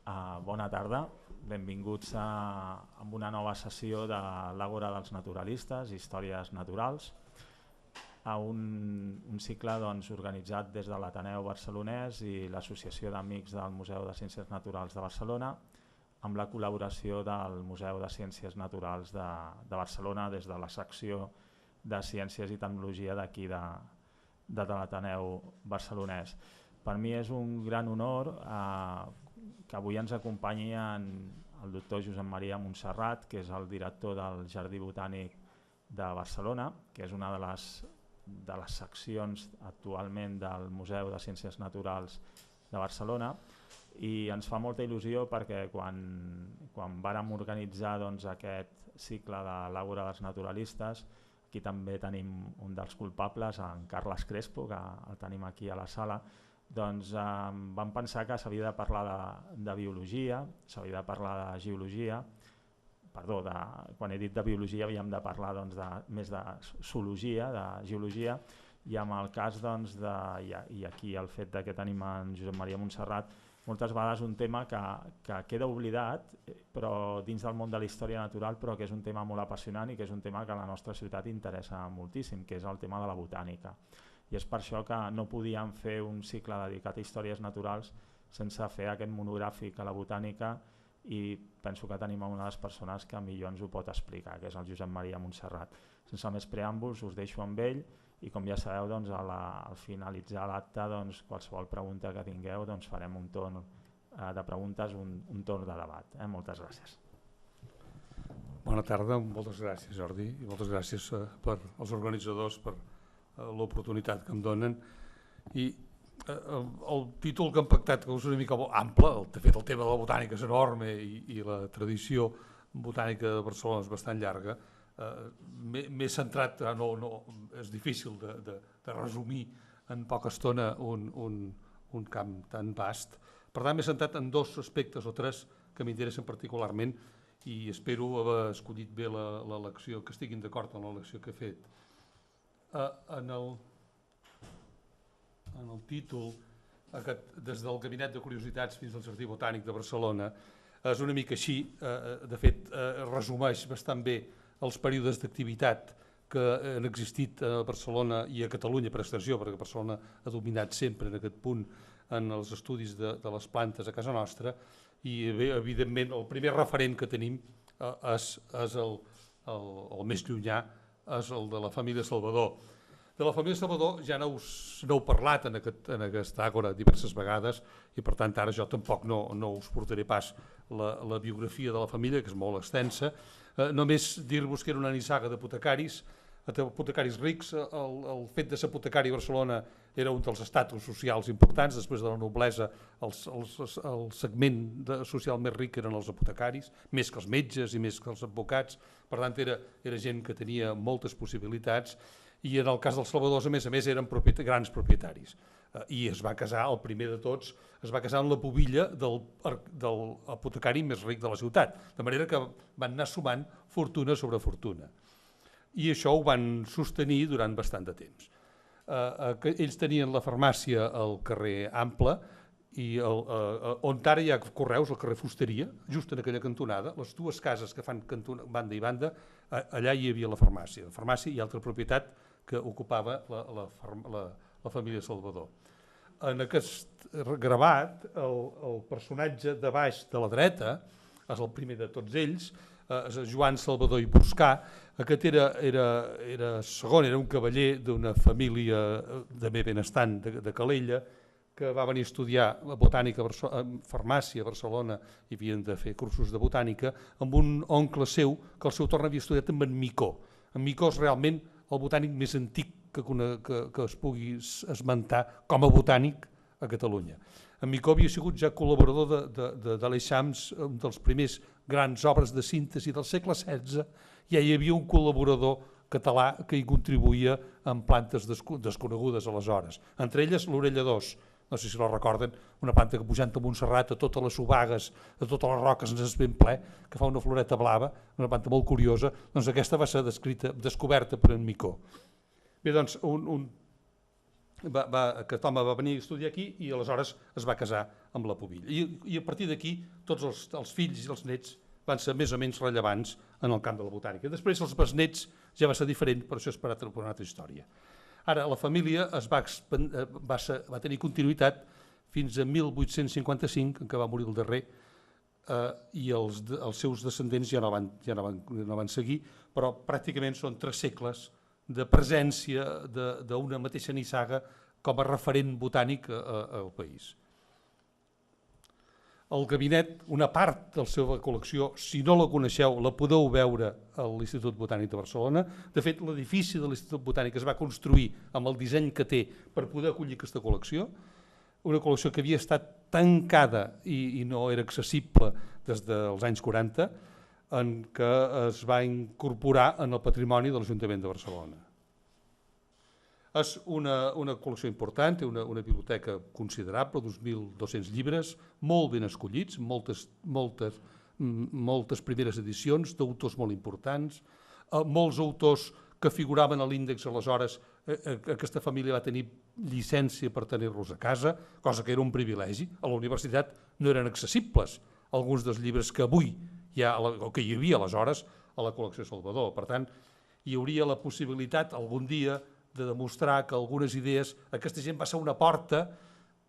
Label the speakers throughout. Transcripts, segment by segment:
Speaker 1: Bona tarda, benvinguts a una nova sessió de l'Àgora dels Naturalistes, Històries Naturals, a un cicle organitzat des de l'Ateneu Barcelonès i l'Associació d'Amics del Museu de Ciències Naturals de Barcelona, amb la col·laboració del Museu de Ciències Naturals de Barcelona des de la secció de Ciències i Tecnologia d'aquí de l'Ateneu Barcelonès. Per mi és un gran honor que avui ens acompanyi el doctor Josep Maria Montserrat, que és el director del Jardí Botànic de Barcelona, que és una de les seccions actualment del Museu de Ciències Naturals de Barcelona, i ens fa molta il·lusió perquè quan vàrem organitzar aquest cicle de l'Àgora dels Naturalistes, aquí també tenim un dels culpables, en Carles Crespo, que el tenim aquí a la sala, doncs vam pensar que s'havia de parlar de biologia, s'havia de parlar de geologia, perdó, quan he dit de biologia havíem de parlar més de zoologia, de geologia, i amb el cas, i aquí el fet que tenim en Josep Maria Montserrat, moltes vegades un tema que queda oblidat però dins del món de la història natural, però que és un tema molt apassionant i que és un tema que a la nostra ciutat interessa moltíssim, que és el tema de la botànica. I és per això que no podíem fer un cicle dedicat a històries naturals sense fer aquest monogràfic a la botànica, i penso que tenim una de les persones que millor ens ho pot explicar, que és el Josep Maria Montserrat. Sense més preàmbuls, us deixo amb ell, i com ja sabeu, al finalitzar l'acte, qualsevol pregunta que tingueu farem un torn de preguntes, un torn de debat. Moltes gràcies.
Speaker 2: Bona tarda, moltes gràcies Jordi, i moltes gràcies als organitzadors per l'oportunitat que em donen. I el títol que hem pactat, que és una mica ample, de fet el tema de la botànica és enorme i la tradició botànica de Barcelona és bastant llarga, m'he centrat, és difícil de resumir en poca estona un camp tan vast, per tant m'he centrat en dos aspectes o tres que m'interessen particularment i espero haver escollit bé l'elecció, que estiguin d'acord amb l'elecció que he fet. En el títol, des del Gabinet de Curiositats fins al Jardí Botànic de Barcelona, és una mica així, de fet resumeix bastant bé els períodes d'activitat que han existit a Barcelona i a Catalunya per extensió, perquè Barcelona ha dominat sempre en aquest punt en els estudis de les plantes a casa nostra, i evidentment el primer referent que tenim és el més llunyà, és el de la família Salvador. De la família Salvador ja n'heu parlat en aquesta àgora diverses vegades, i per tant ara jo tampoc no us portaré pas la biografia de la família, que és molt extensa. Només dir-vos que era una nissaga d'apotecaris rics. El fet de ser apotecari a Barcelona era un dels estatus socials importants. Després de la noblesa, el segment social més ric eren els apotecaris, més que els metges i més que els advocats. Per tant, era gent que tenia moltes possibilitats, i en el cas dels Salvadors, a més, eren grans propietaris. I es va casar, el primer de tots, es va casar amb la pubilla del apotecari més ric de la ciutat, de manera que van anar sumant fortuna sobre fortuna. I això ho van sostenir durant bastant de temps. Ells tenien la farmàcia al carrer Ample, i on ara hi ha Correus, al carrer Fusteria, just en aquella cantonada, les dues cases que fan banda i banda, allà hi havia la farmàcia i altra propietat que ocupava la família Salvador. En aquest gravat, el personatge de baix de la dreta, és el primer de tots ells, és Joan Salvador i Buscà. Aquest era segon, era un cavaller d'una família de bé benestant de Calella, que va venir a estudiar botànica, farmàcia a Barcelona, i havien de fer cursos de botànica, amb un oncle seu que al seu torn havia estudiat amb en Micó. En Micó és realment el botànic més antic que es pugui esmentar com a botànic a Catalunya. En Micó havia sigut ja col·laborador de l'Eixams, un dels primers grans obres de síntesi del segle XVI, i hi havia un col·laborador català que hi contribuïa amb plantes desconegudes aleshores, entre elles l'orella d'ós. No sé si la recorden, una planta que pujant a Montserrat, a totes les subagues, a totes les roques ens és ben ple, que fa una floreta blava, una planta molt curiosa. Doncs aquesta va ser descoberta per en Micó. Bé, doncs, aquest home va venir a estudiar aquí i aleshores es va casar amb la pubilla. I a partir d'aquí tots els fills i els nets van ser més o menys rellevants en el camp de la botànica. Després els besnets ja va ser diferent, però això és per una altra història. Ara, la família va tenir continuïtat fins a 1855, en què va morir el darrer, i els seus descendents ja no van seguir, però pràcticament són 3 segles de presència d'una mateixa nissaga com a referent botànic al país. El gabinet, una part de la seva col·lecció, si no la coneixeu, la podeu veure a l'Institut Botànic de Barcelona. De fet, l'edifici de l'Institut Botànic es va construir amb el disseny que té per poder acollir aquesta col·lecció, una col·lecció que havia estat tancada i no era accessible des dels anys 40, en què es va incorporar en el patrimoni de l'Ajuntament de Barcelona. És una col·lecció important, té una biblioteca considerable, 2.200 llibres, molt ben escollits, moltes primeres edicions d'autors molt importants, molts autors que figuraven a l'índex aleshores. Aquesta família va tenir llicència per tenir-los a casa, cosa que era un privilegi. A la universitat no eren accessibles alguns dels llibres que avui o que hi havia aleshores a la col·lecció Salvador. Per tant, hi hauria la possibilitat algun dia de demostrar que algunes idees, aquesta gent va ser una porta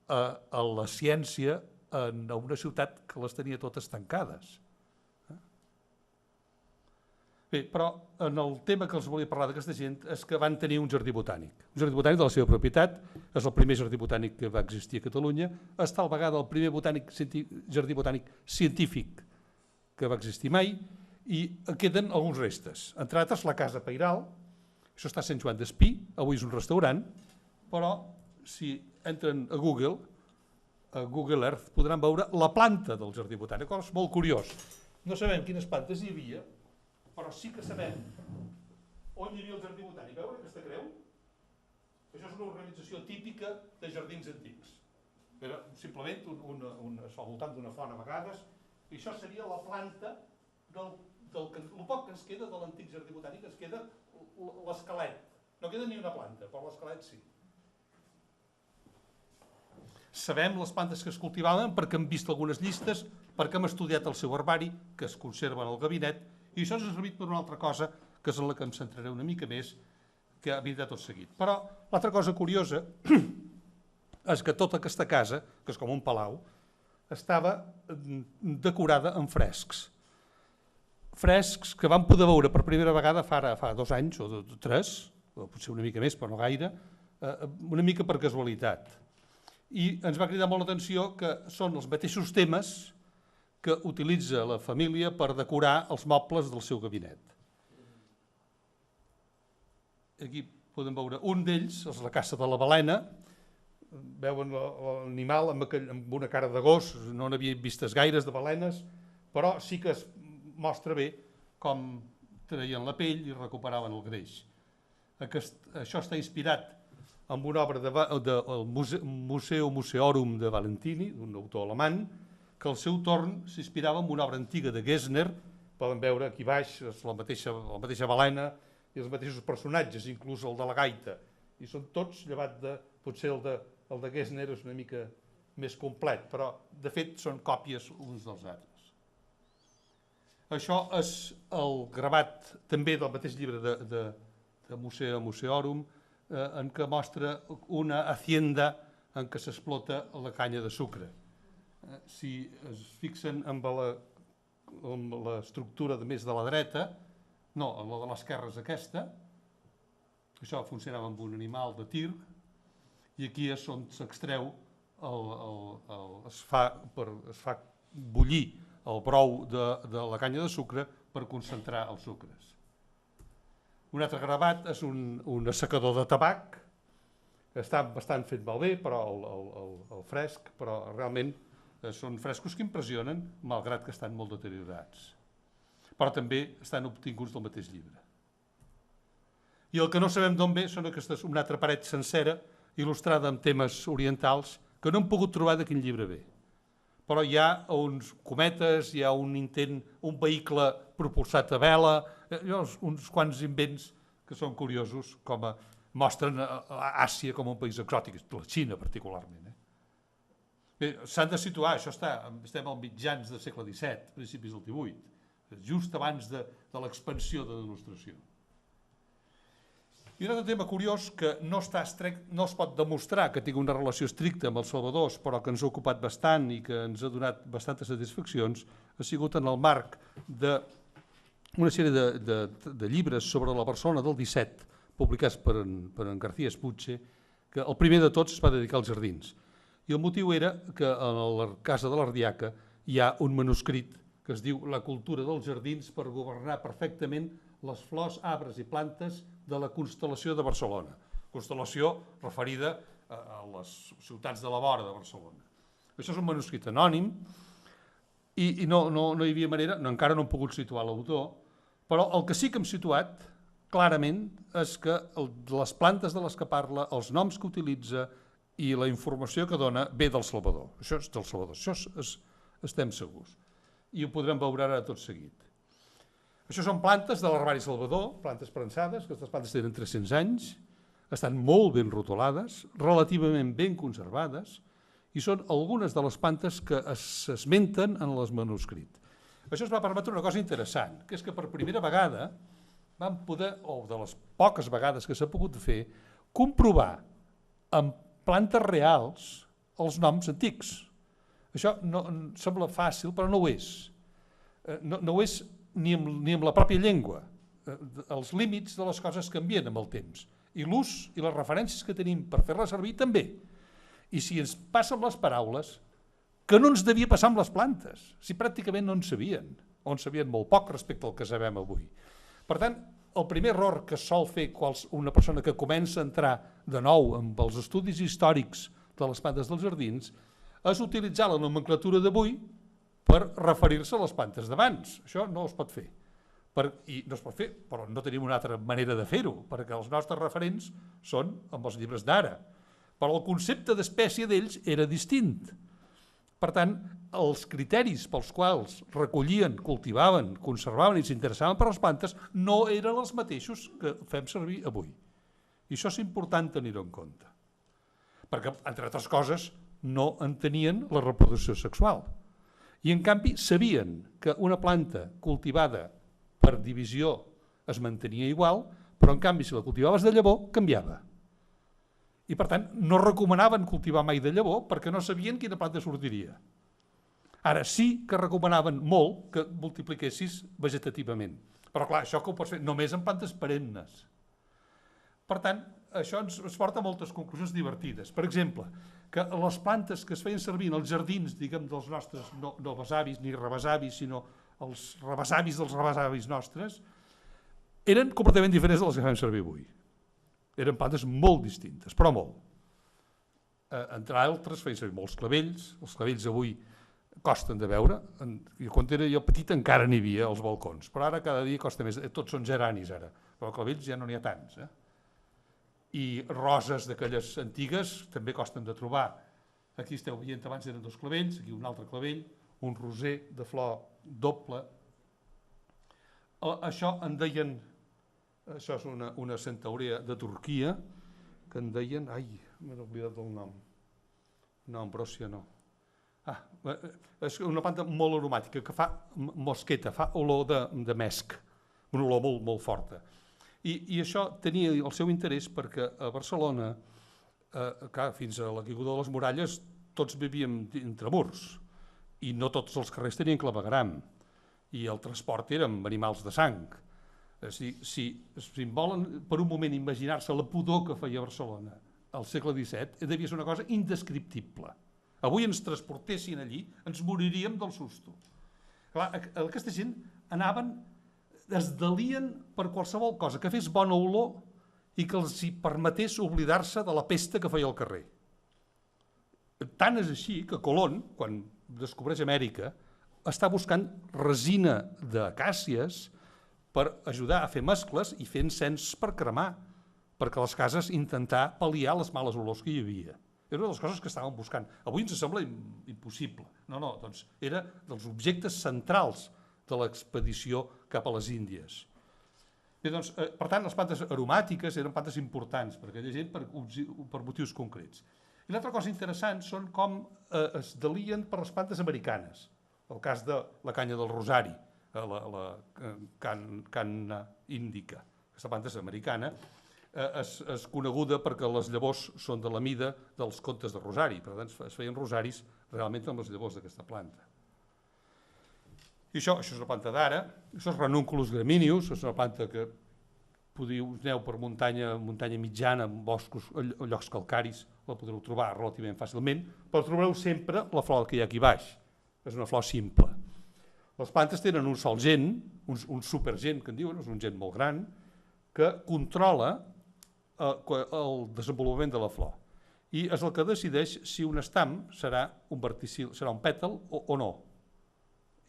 Speaker 2: a la ciència en una ciutat que les tenia totes tancades. Bé, però en el tema que els volia parlar d'aquesta gent és que van tenir un jardí botànic. Un jardí botànic de la seva propietat, és el primer jardí botànic que va existir a Catalunya, és tal vegada el primer jardí botànic científic que va existir mai, i queden alguns restes. Entre altres, la Casa Pairal, això està a Sant Joan d'Espí, avui és un restaurant, però si entren a Google Earth, podran veure la planta del jardí botànic. És molt curiós. No sabem quines plantes hi havia, però sí que sabem on hi havia el jardí botànic. Veure aquesta creu? Això és una organització típica de jardins antics. Era simplement al voltant d'una font a vegades, i això seria la planta el poc que ens queda de l'antic jardí botànic, ens queda l'esquelet. No queda ni una planta, però l'esquelet sí. Sabem les plantes que es cultivaven perquè hem vist algunes llistes, perquè hem estudiat el seu herbari, que es conserva en el gabinet, i això ens ha servit per una altra cosa, que és en la que em centraré una mica més, que vindrà tot seguit. Però l'altra cosa curiosa és que tota aquesta casa, que és com un palau, estava decorada amb frescs. Frescs que vam poder veure per primera vegada fa 2 anys o 3, o potser una mica més, però no gaire, una mica per casualitat. I ens va cridar molt l'atenció que són els mateixos temes que utilitza la família per decorar els mobles del seu gabinet. Aquí podem veure un d'ells, és la caça de la balena. Veuen l'animal amb una cara de gos, no n'havien vistes gaires de balenes, però sí que es mostra bé com traien la pell i recuperaven el greix. Això està inspirat en una obra del Museorum de Valentini, d'un autor alemany, que al seu torn s'inspirava en una obra antiga de Gessner. Poden veure aquí baix és la mateixa balena i els mateixos personatges, inclús el de la gaita. I són tots, llevat de, potser el de Gessner és una mica més complet, però de fet són còpies uns dels altres. Això és el gravat també del mateix llibre de Museorum, en què mostra una hacienda en què s'explota la canya de sucre. Si es fixen amb l'estructura més de la dreta, no, la de l'esquerra és aquesta, això funcionava amb un animal de tir, i aquí és on s'extreu, es fa bullir el brou de la canya de sucre per concentrar els sucres. Un altre gravat és un assecador de tabac, està bastant fet malbé, però el fresc, però realment són frescos que impressionen, malgrat que estan molt deteriorats. Però també estan obtinguts del mateix llibre. I el que no sabem d'on ve són una altra paret sencera, il·lustrada amb temes orientals, que no hem pogut trobar de quin llibre ve. Però hi ha uns cometes, hi ha un intent, un vehicle propulsat a vela, uns quants invents que són curiosos, com mostren Àsia com un país exòtic, la Xina particularment. S'han de situar, això estem als mitjans del segle XVII, principis del XVIII, just abans de l'expansió de la Il·lustració. I un altre tema curiós que no es pot demostrar que tingui una relació estricta amb els salvadors, però que ens ha ocupat bastant i que ens ha donat bastantes satisfaccions, ha sigut en el marc d'una sèrie de llibres sobre la Barcelona del 17, publicats per en García Espuche, que el primer de tots es va dedicar als jardins. I el motiu era que a la casa de l'Ardiaca hi ha un manuscrit que es diu La cultura dels jardins per governar perfectament les flors, arbres i plantes de la constel·lació de Barcelona. Constel·lació referida a les ciutats de la vora de Barcelona. Això és un manuscrit anònim i no hi havia manera, encara no hem pogut situar l'autor, però el que sí que hem situat clarament és que les plantes de les que parla, els noms que utilitza i la informació que dona ve del Salvador. Això és del Salvador, estem segurs. I ho podrem veure ara tot seguit. Això són plantes de l'herbari Salvador, plantes prensades, que aquestes plantes tenen 300 anys, estan molt ben rotulades, relativament ben conservades, i són algunes de les plantes que s'esmenten en el manuscrit. Això ens va permetre una cosa interessant, que és que per primera vegada vam poder, o de les poques vegades que s'ha pogut fer, comprovar amb plantes reals els noms antics. Això no sembla fàcil, però no ho és. No ho és ni amb la pròpia llengua. Els límits de les coses canvien amb el temps. I l'ús i les referències que tenim per fer-la servir també. I si ens passa amb les paraules, que no ens devia passar amb les plantes, si pràcticament no en sabien, o en sabien molt poc respecte al que sabem avui. Per tant, el primer error que sol fer una persona que comença a entrar de nou amb els estudis històrics de les plantes dels jardins és utilitzar la nomenclatura d'avui per referir-se a les plantes d'abans. Això no es pot fer. I no es pot fer, però no tenim una altra manera de fer-ho, perquè els nostres referents són amb els llibres d'ara. Però el concepte d'espècie d'ells era distint. Per tant, els criteris pels quals recollien, cultivaven, conservaven i s'interessaven per les plantes no eren els mateixos que fem servir avui. I això és important tenir-ho en compte. Perquè, entre altres coses, no en tenien la reproducció sexual. I, en canvi, sabien que una planta cultivada per divisió es mantenia igual, però, en canvi, si la cultivaves de llavor, canviava. I, per tant, no recomanaven cultivar mai de llavor perquè no sabien quina planta sortiria. Ara sí que recomanaven molt que multipliquessis vegetativament. Però, clar, això que ho pots fer només en plantes perennes. Per tant, això ens porta a moltes conclusions divertides. Per exemple, que les plantes que es feien servir en els jardins, diguem, dels nostres no besavis ni rebesavis, sinó els rebesavis dels rebesavis nostres, eren completament diferents de les que fem servir avui. Eren plantes molt distintes, però molt. Entre altres feien servir molts clavells, els clavells avui costen de veure, quan era jo petit encara n'hi havia als balcons, però ara cada dia costa més, tots són geranis ara, però clavells ja no n'hi ha tants. I roses d'aquelles antigues també costen de trobar. Aquí esteu veient, abans eren dos clavells, aquí un altre clavell, un roser de flor doble. Això en deien, això és una centaurea de Turquia, que en deien, m'he oblidat del nom, no, ambròsia no. És una planta molt aromàtica, que fa mosqueta, fa olor de mesc, una olor molt, molt forta. I això tenia el seu interès perquè a Barcelona, fins a la caiguda de les muralles, tots vivíem entre murs i no tots els carrers tenien clavegueram i el transport era amb animals de sang. Si volen per un moment imaginar-se la pudor que feia Barcelona al segle XVII, devia ser una cosa indescriptible. Avui ens transportessin allí, ens moriríem del susto. Clar, aquesta gent es delien per qualsevol cosa, que fes bona olor i que els hi permetés oblidar-se de la pesta que feia al carrer. Tant és així que Colón, quan descobreix Amèrica, està buscant resina d'acàcies per ajudar a fer mescles i fer encens per cremar, perquè les cases intentar pal·liar les males olors que hi havia. Era una de les coses que estàvem buscant. Avui ens sembla impossible. No, doncs era dels objectes centrals de l'expedició cap a les Índies. Bé, doncs, per tant, les plantes aromàtiques eren plantes importants per aquella gent per motius concrets. I l'altra cosa interessant són com es delien per les plantes americanes. El cas de la canya del rosari, la canna índica. Aquesta planta és americana, és coneguda perquè les llavors són de la mida dels contes de rosari. Per tant, es feien rosaris realment amb les llavors d'aquesta planta. I això és una planta d'ara, això és Ranunculus gramineus, és una planta que aneu per muntanya mitjana, en boscos o llocs calcaris, la podreu trobar relativament fàcilment, però trobareu sempre la flor que hi ha aquí baix. És una flor simple. Les plantes tenen un sol gen, un supergen, que en diuen, és un gen molt gran, que controla el desenvolupament de la flor. I és el que decideix si un estam serà un verticil, serà un pètal o no.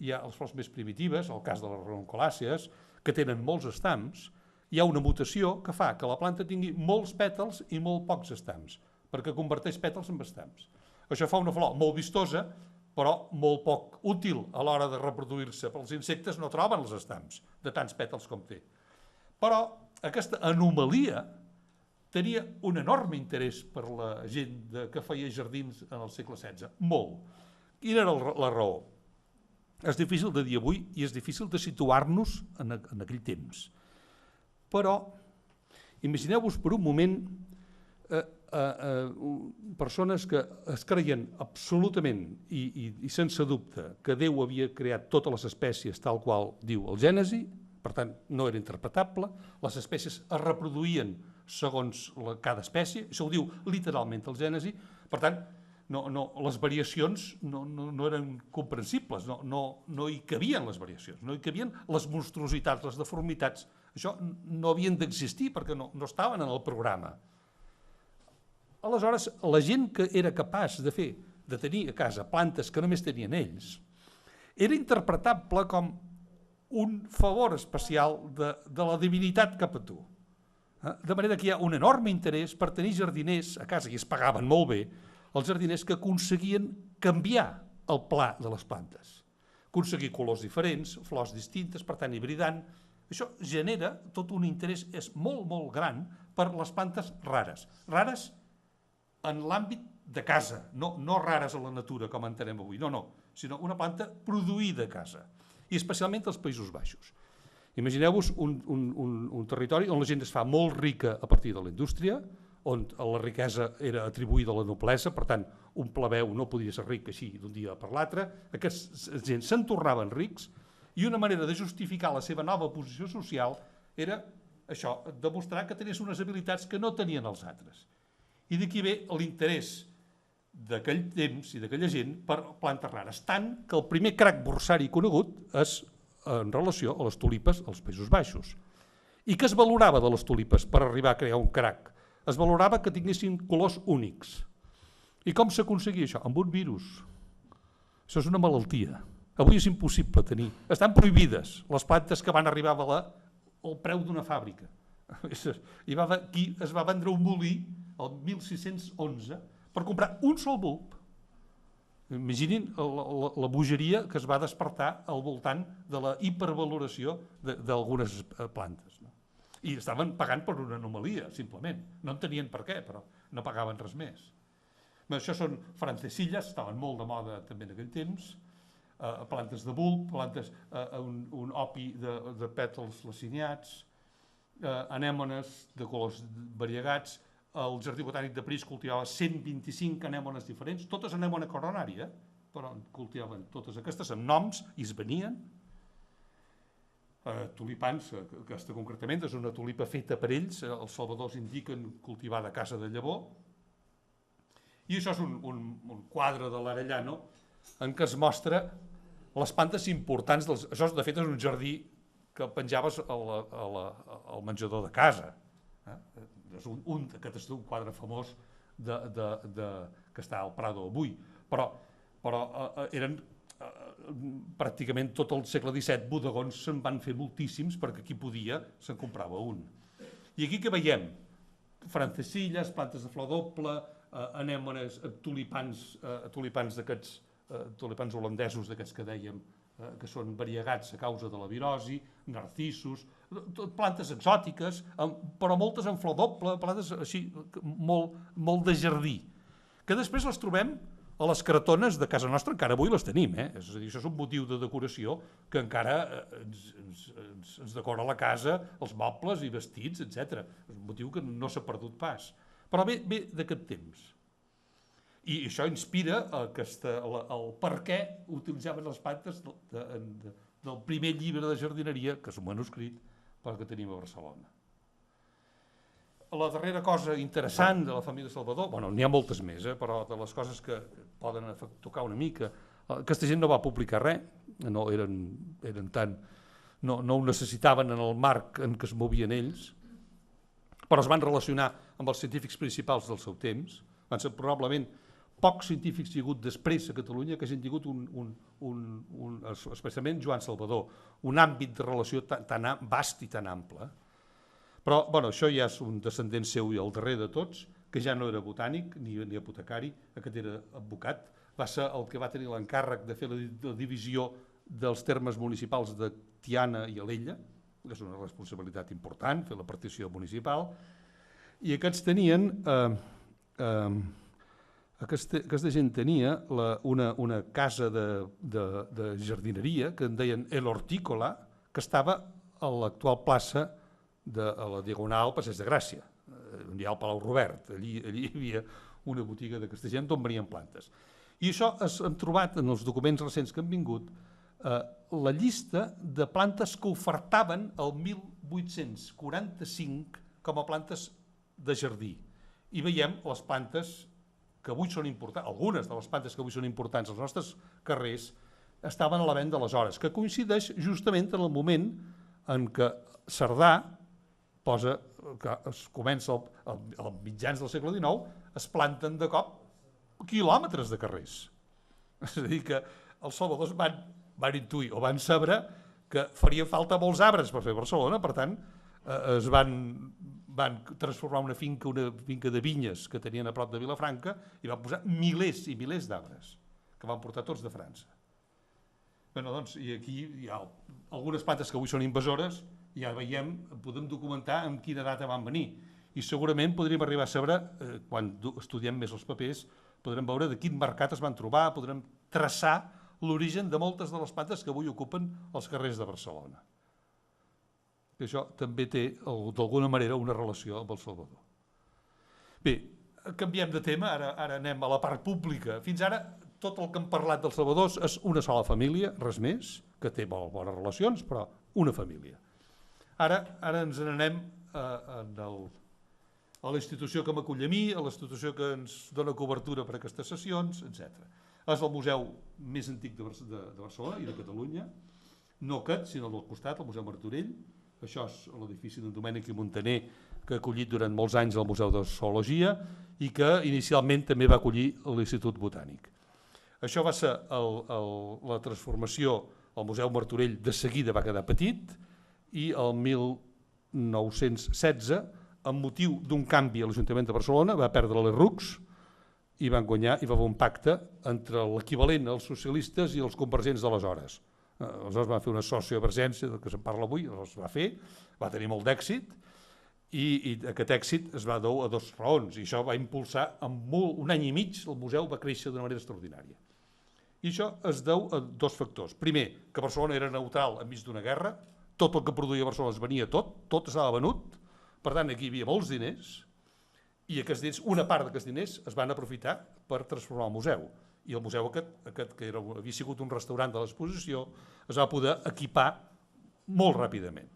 Speaker 2: Hi ha les flors més primitives, el cas de les ranunculàcies, que tenen molts estams. Hi ha una mutació que fa que la planta tingui molts pètals i molt pocs estams, perquè converteix pètals en estams. Això fa una flor molt vistosa, però molt poc útil a l'hora de reproduir-se. Els insectes no troben els estams de tants pètals com té. Però aquesta anomalia tenia un enorme interès per la gent que feia jardins en el segle XVI. Molt. Quina era la raó? És difícil de dir avui i és difícil de situar-nos en aquell temps. Però imagineu-vos per un moment persones que es creien absolutament i sense dubte que Déu havia creat totes les espècies tal qual diu el Gènesi, per tant no era interpretable, les espècies es reproduïen segons cada espècie, això ho diu literalment el Gènesi, per tant les variacions no eren comprensibles, no hi cabien les variacions, no hi cabien les monstruositats, les deformitats. Això no havien d'existir perquè no estaven en el programa. Aleshores, la gent que era capaç de tenir a casa plantes que només tenien ells, era interpretable com un favor especial de la divinitat cap a tu. De manera que hi ha un enorme interès per tenir jardiners a casa, i es pagaven molt bé, els jardiners que aconseguien canviar el pla de les plantes, aconseguir colors diferents, flors distintes, per tant hibridant. Això genera tot un interès, és molt, molt gran per les plantes rares. Rares en l'àmbit de casa, no rares a la natura com entenem avui, no, sinó una planta produïda a casa, i especialment als Països Baixos. Imagineu-vos un territori on la gent es fa molt rica a partir de la indústria, on la riquesa era atribuïda a la noblesa, per tant, un plebeu no podia ser ric així d'un dia per l'altre. Aquests gent se'n tornaven rics i una manera de justificar la seva nova posició social era això, demostrar que tenies unes habilitats que no tenien els altres. I d'aquí ve l'interès d'aquell temps i d'aquella gent per plantes rares, tant que el primer crac borsari conegut és en relació a les tulipes als Països Baixos. I què es valorava de les tulipes per arribar a crear un crac? Es valorava que tinguessin colors únics. I com s'aconseguia això? Amb un virus. Això és una malaltia. Avui és impossible tenir. Estan prohibides les plantes que van arribar a valer el preu d'una fàbrica. Aquí es va vendre un molí el 1611 per comprar un sol bulb. Imaginin la bogeria que es va despertar al voltant de la hipervaloració d'algunes plantes. I estaven pagant per una anomalia, simplement. No en tenien per què, però no pagaven res més. Això són francesilles, estaven molt de moda també en aquell temps, plantes de bulb, plantes, un opi de pètals laciniats, anèmones de colors variegats. El Jardí Botànic de París cultivava 125 anèmones diferents, totes anèmona coronària, però cultivaven totes aquestes amb noms i es venien. Tulipans, aquesta concretament és una tulipa feta per ells, els salvadors indiquen cultivada a casa de llavor, i això és un quadre de l'Arellano en què es mostra les plantes importants. Això de fet és un jardí que penjaves al menjador de casa. És aquest és un quadre famós que està al Prado avui, però eren pràcticament tot el segle XVII bodegons se'n van fer moltíssims perquè qui podia se'n comprava un. I aquí que veiem? Francesilles, plantes de flor doble, anèmones, tulipans d'aquests tulipans holandesos d'aquests que dèiem, que són variegats a causa de la virosi, narcisos, plantes exòtiques, però moltes en flor doble, plantes així molt de jardí, que després les trobem a les caratones de casa nostra, encara avui les tenim, és a dir, això és un motiu de decoració que encara ens decora la casa, els mobles i vestits, etc. És un motiu que no s'ha perdut pas, però ve d'aquest temps. I això inspira el per què utilitzaven les plantes del primer llibre de jardineria, que és un manuscrit, però que tenim a Barcelona. La darrera cosa interessant de la família Salvador, n'hi ha moltes més, però de les coses que poden tocar una mica, aquesta gent no va publicar res, no ho necessitaven en el marc en què es movien ells, però es van relacionar amb els científics principals del seu temps. Van ser probablement pocs científics hi ha hagut després a Catalunya que hagin tingut especialment Joan Salvador, un àmbit de relació tan vast i tan ample. Però això ja és un descendent seu i el darrer de tots, que ja no era botànic ni apotecari, aquest era advocat, va ser el que va tenir l'encàrrec de fer la divisió dels termes municipals de Tiana i Alella, que és una responsabilitat important, fer la partició municipal, i aquests tenien... Aquesta gent tenia una casa de jardineria que en deien El Hortícola, que estava a l'actual plaça a la Diagonal Passeig de Gràcia, on hi ha el Palau Robert. Allí hi havia una botiga d'aquesta gent d'on venien plantes. I això hem trobat en els documents recents que han vingut la llista de plantes que ofertaven el 1845 com a plantes de jardí. I veiem les plantes que avui són importants, algunes de les plantes que avui són importants als nostres carrers estaven a la venda aleshores, que coincideix justament en el moment en què Cerdà posa, que es comença als mitjans del segle XIX, es planten de cop quilòmetres de carrers. És a dir, que els salvadors van intuir o van saber que faria falta molts arbres per fer Barcelona, per tant, es van transformar una finca de vinyes que tenien a prop de Vilafranca i van posar milers i milers d'arbres que van portar tots de França. I aquí hi ha algunes plantes que avui són invasores, ja veiem, podem documentar en quina data van venir i segurament podríem arribar a saber, quan estudiem més els papers, podrem veure de quin mercat es van trobar, podrem traçar l'origen de moltes de les plantes que avui ocupen els carrers de Barcelona. Que això també té, d'alguna manera, una relació amb el Salvador. Bé, canviem de tema, ara anem a la part pública. Fins ara, tot el que hem parlat dels Salvadors és una sola família, res més, que té molt bones relacions, però una família. Ara ens n'anem a la institució que m'acull a mi, a la institució que ens dona cobertura per a aquestes sessions, etc. És el museu més antic de Barcelona i de Catalunya, no aquest, sinó del costat, el Museu Martorell. Això és l'edifici d'en Domènec i Montaner, que ha acollit durant molts anys el Museu de Zoologia i que inicialment també va acollir l'Institut Botànic. Això va ser la transformació, el Museu Martorell de seguida va quedar petit i el 1916, amb motiu d'un canvi a l'Ajuntament de Barcelona, va perdre les RUCs i van guanyar i va haver un pacte entre l'equivalent als socialistes i els convergents d'aleshores. Aleshores va fer una sociovergència, del que se'n parla avui, es va fer, va tenir molt d'èxit i aquest èxit es va dur a dues raons i això va impulsar en un any i mig el museu va créixer d'una manera extraordinària. I això es deu a dos factors. Primer, que Barcelona era neutral enmig d'una guerra, tot el que produïa Barcelona es venia tot estava venut, per tant aquí hi havia molts diners i aquests diners, una part d'aquests diners es van aprofitar per transformar el museu. I el museu aquest que havia sigut un restaurant de l'exposició, es va poder equipar molt ràpidament.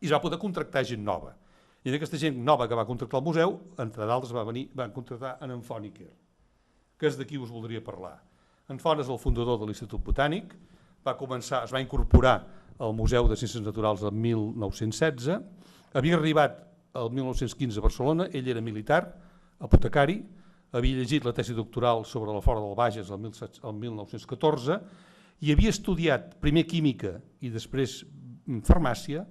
Speaker 2: I es va poder contractar gent nova. I aquesta gent nova que va contractar el museu, entre d'altres van contractar en Font-Iker, que és de qui us voldria parlar. En Font és el fundador de l'Institut Botànic, es va incorporar al Museu de Ciències Naturals el 1916, havia arribat el 1915 a Barcelona, ell era militar, apotecari, havia llegit la tesi doctoral sobre la Fora del Bages el 1914 i havia estudiat primer química i després farmàcia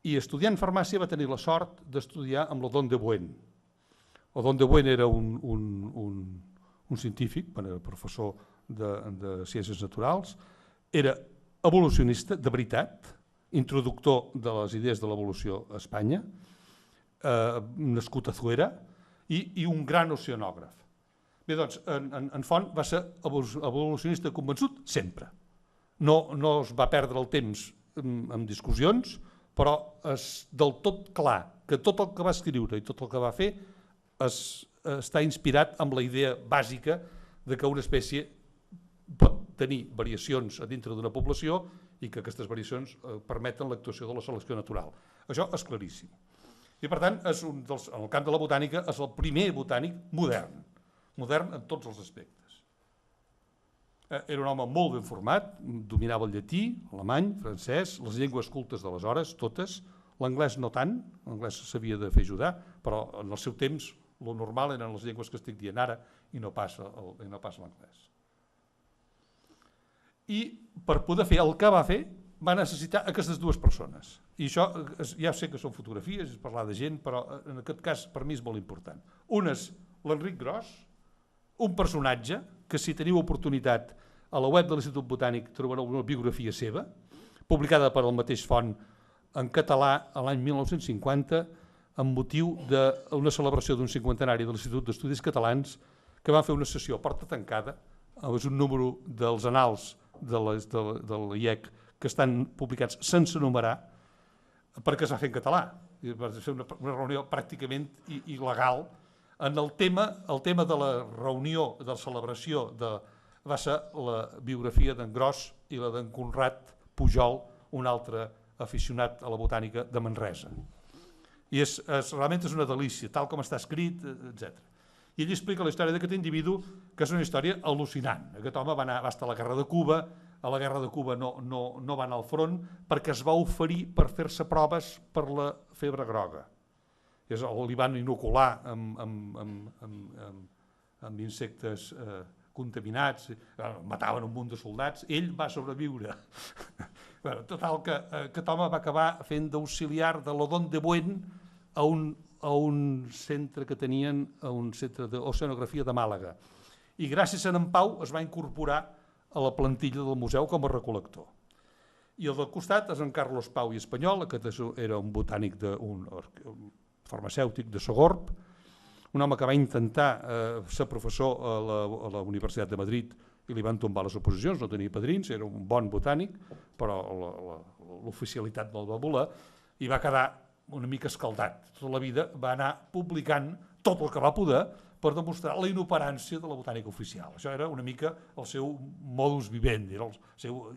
Speaker 2: i estudiant farmàcia va tenir la sort d'estudiar amb l'Odon de Buen. Odon de Buen era un un científic, era professor de ciències naturals, era evolucionista de veritat, introductor de les idees de l'evolució a Espanya, nascut a Zuera, i un gran oceanògraf. Bé, doncs, en Font va ser evolucionista convençut sempre. No es va perdre el temps en discussions, però és del tot clar que tot el que va escriure i tot el que va fer està inspirat amb la idea bàsica de que una espècie pot tenir variacions a dintre d'una població i que aquestes variacions permeten l'actuació de la selecció natural. Això és claríssim. I per tant, en el camp de la botànica és el primer botànic modern en tots els aspectes. Era un home molt ben format, dominava el llatí, alemany, francès, les llengües cultes d'aleshores, totes, l'anglès no tant, l'anglès s'havia de fer ajudar, però en el seu temps el normal eren les llengües que estic dient ara i no pas l'anglès. I per poder fer el que va fer va necessitar aquestes dues persones. I això ja sé que són fotografies, és parlar de gent, però en aquest cas per mi és molt important. Un és l'Enric Gros, un personatge que si teniu oportunitat a la web de l'Institut Botànic trobareu una biografia seva, publicada per el mateix Font en català l'any 1950 amb motiu d'una celebració d'un cinquantenari de l'Institut d'Estudis Catalans que van fer una sessió a porta tancada, és un número dels annals de l'IEC que estan publicats sense numerar perquè es va fer en català. Va ser una reunió pràcticament il·legal. En el tema de la reunió, de la celebració, va ser la biografia d'en Gros i la d'en Conrad Pujol, un altre aficionat a la botànica de Manresa. I realment és una delícia, tal com està escrit, etc. I ell explica la història d'aquest individu, que és una història al·lucinant. Aquest home va estar a la Guerra de Cuba, a la Guerra de Cuba no va anar al front perquè es va oferir per fer-se proves per la febre groga. Li van inocular amb insectes contaminats, mataven un munt de soldats, ell va sobreviure. Total, que aquest home va acabar fent d'auxiliar de l'Odon de Buen a un centre que tenien, a un centre d'oceanografia de Màlaga. I gràcies a en Pau es va incorporar a la plantilla del museu com a recol·lector. I al del costat és en Carlos Pau i Espanyol, aquest era un botànic, un farmacèutic de Sogorb, un home que va intentar ser professor a la Universitat de Madrid i li van tombar les oposicions, no tenia padrins, era un bon botànic, però l'oficialitat no el va voler i va quedar una mica escaldat. Tota la vida va anar publicant tot el que va poder per demostrar la inoperància de la botànica oficial. Això era una mica el seu modus vivendi, el seu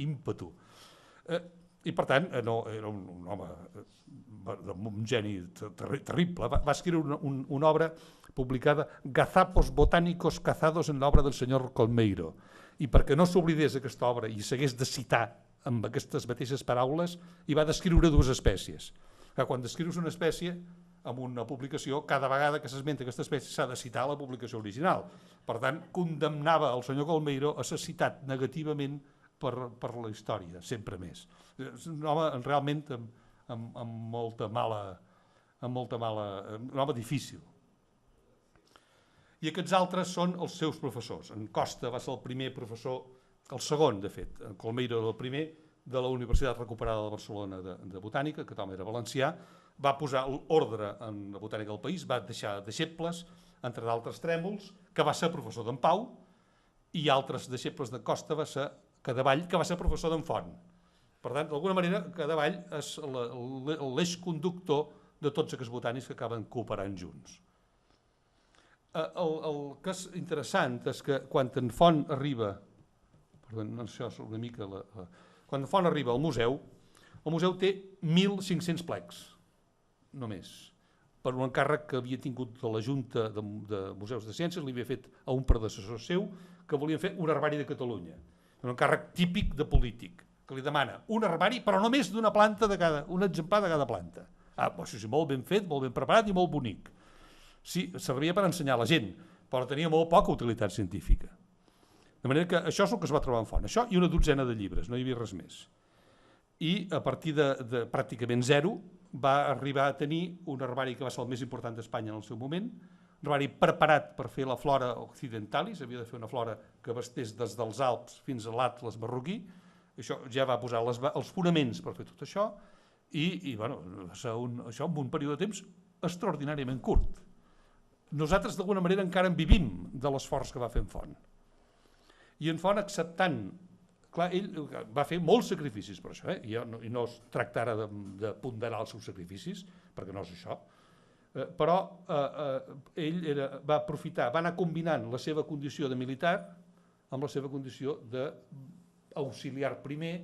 Speaker 2: ímpetu. I per tant, era un home, un geni terrible. Va escriure una obra publicada, Gazapos botánicos cazados en l'obra del senyor Colmeiro. I perquè no s'oblidés aquesta obra i s'hagués de citar amb aquestes mateixes paraules, hi va descriure dues espècies. Quan descrius una espècie amb una publicació, cada vegada que s'esmenta aquesta espècie s'ha de citar la publicació original. Per tant, condemnava el senyor Colmeiro a ser citat negativament per la història, sempre més. És un home realment amb molta mala... un home difícil. I aquests altres són els seus professors. En Costa va ser el primer professor, el segon, de fet. En Colmeiro era el primer de la Universitat Recuperada de Barcelona de Botànica, que també era valencià, va posar l'ordre en la botànica del país, va deixar deixebles, entre d'altres trèmols, que va ser professor d'en Pau, i altres deixebles de Costa va ser Cadevall, que va ser professor d'en Font. Per tant, d'alguna manera, Cadevall és l'eix conductor de tots aquests botànics que acaben cooperant junts. El que és interessant és que quan en Font arriba, això és una mica... Quan en Font arriba al museu, el museu té 1.500 plecs, només, per un encàrrec que havia tingut de la Junta de Museus de Ciències, li havia fet a un predecessor seu, que volien fer un herbari de Catalunya. Un encàrrec típic de polític, que li demana un herbari, però només d'una planta un exemplar de cada planta. Això sí, molt ben fet, molt ben preparat i molt bonic. Sí, servia per ensenyar a la gent, però tenia molt poca utilitat científica. De manera que això és el que es va trobar en Font. Això i una dotzena de llibres, no hi havia res més. I a partir de pràcticament zero va arribar a tenir un herbari que va ser el més important d'Espanya en el seu moment, herbari preparat per fer la flora occidentalis, havia de fer una flora que abastés des dels Alps fins a l'Atles marroquí, això ja va posar els fonaments per fer tot això, i bueno, això en un període de temps extraordinàriament curt. Nosaltres d'alguna manera encara en vivim de l'esforç que va fer en Font. I en Font acceptant, clar, ell va fer molts sacrificis per això, i no es tracta ara de ponderar els seus sacrificis, perquè no és això, però ell va aprofitar, va anar combinant la seva condició de militar amb la seva condició d'auxiliar primer,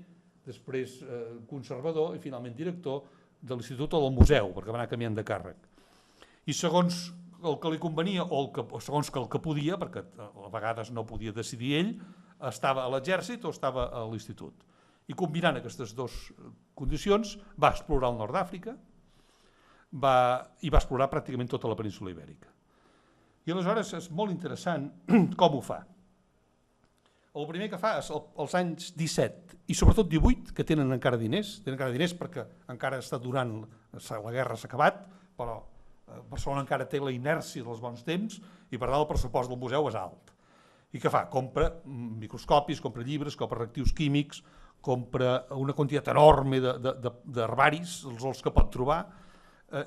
Speaker 2: després conservador i finalment director de l'Institut o del Museu, perquè va anar canviant de càrrec. I segons el que li convenia o segons el que podia, perquè a vegades no podia decidir ell, estava a l'exèrcit o estava a l'Institut. I combinant aquestes dues condicions va explorar el nord d'Àfrica i va explorar pràcticament tota la península Ibèrica. I aleshores és molt interessant com ho fa. El primer que fa és els anys 17 i sobretot 18, que tenen encara diners perquè encara està durant, la guerra s'ha acabat, però Barcelona encara té la inèrcia dels bons temps i per tant el pressupost del museu és alt. I què fa? Compra microscopis, compra llibres, compra reactius químics, compra una quantitat enorme d'herbaris, els que pot trobar,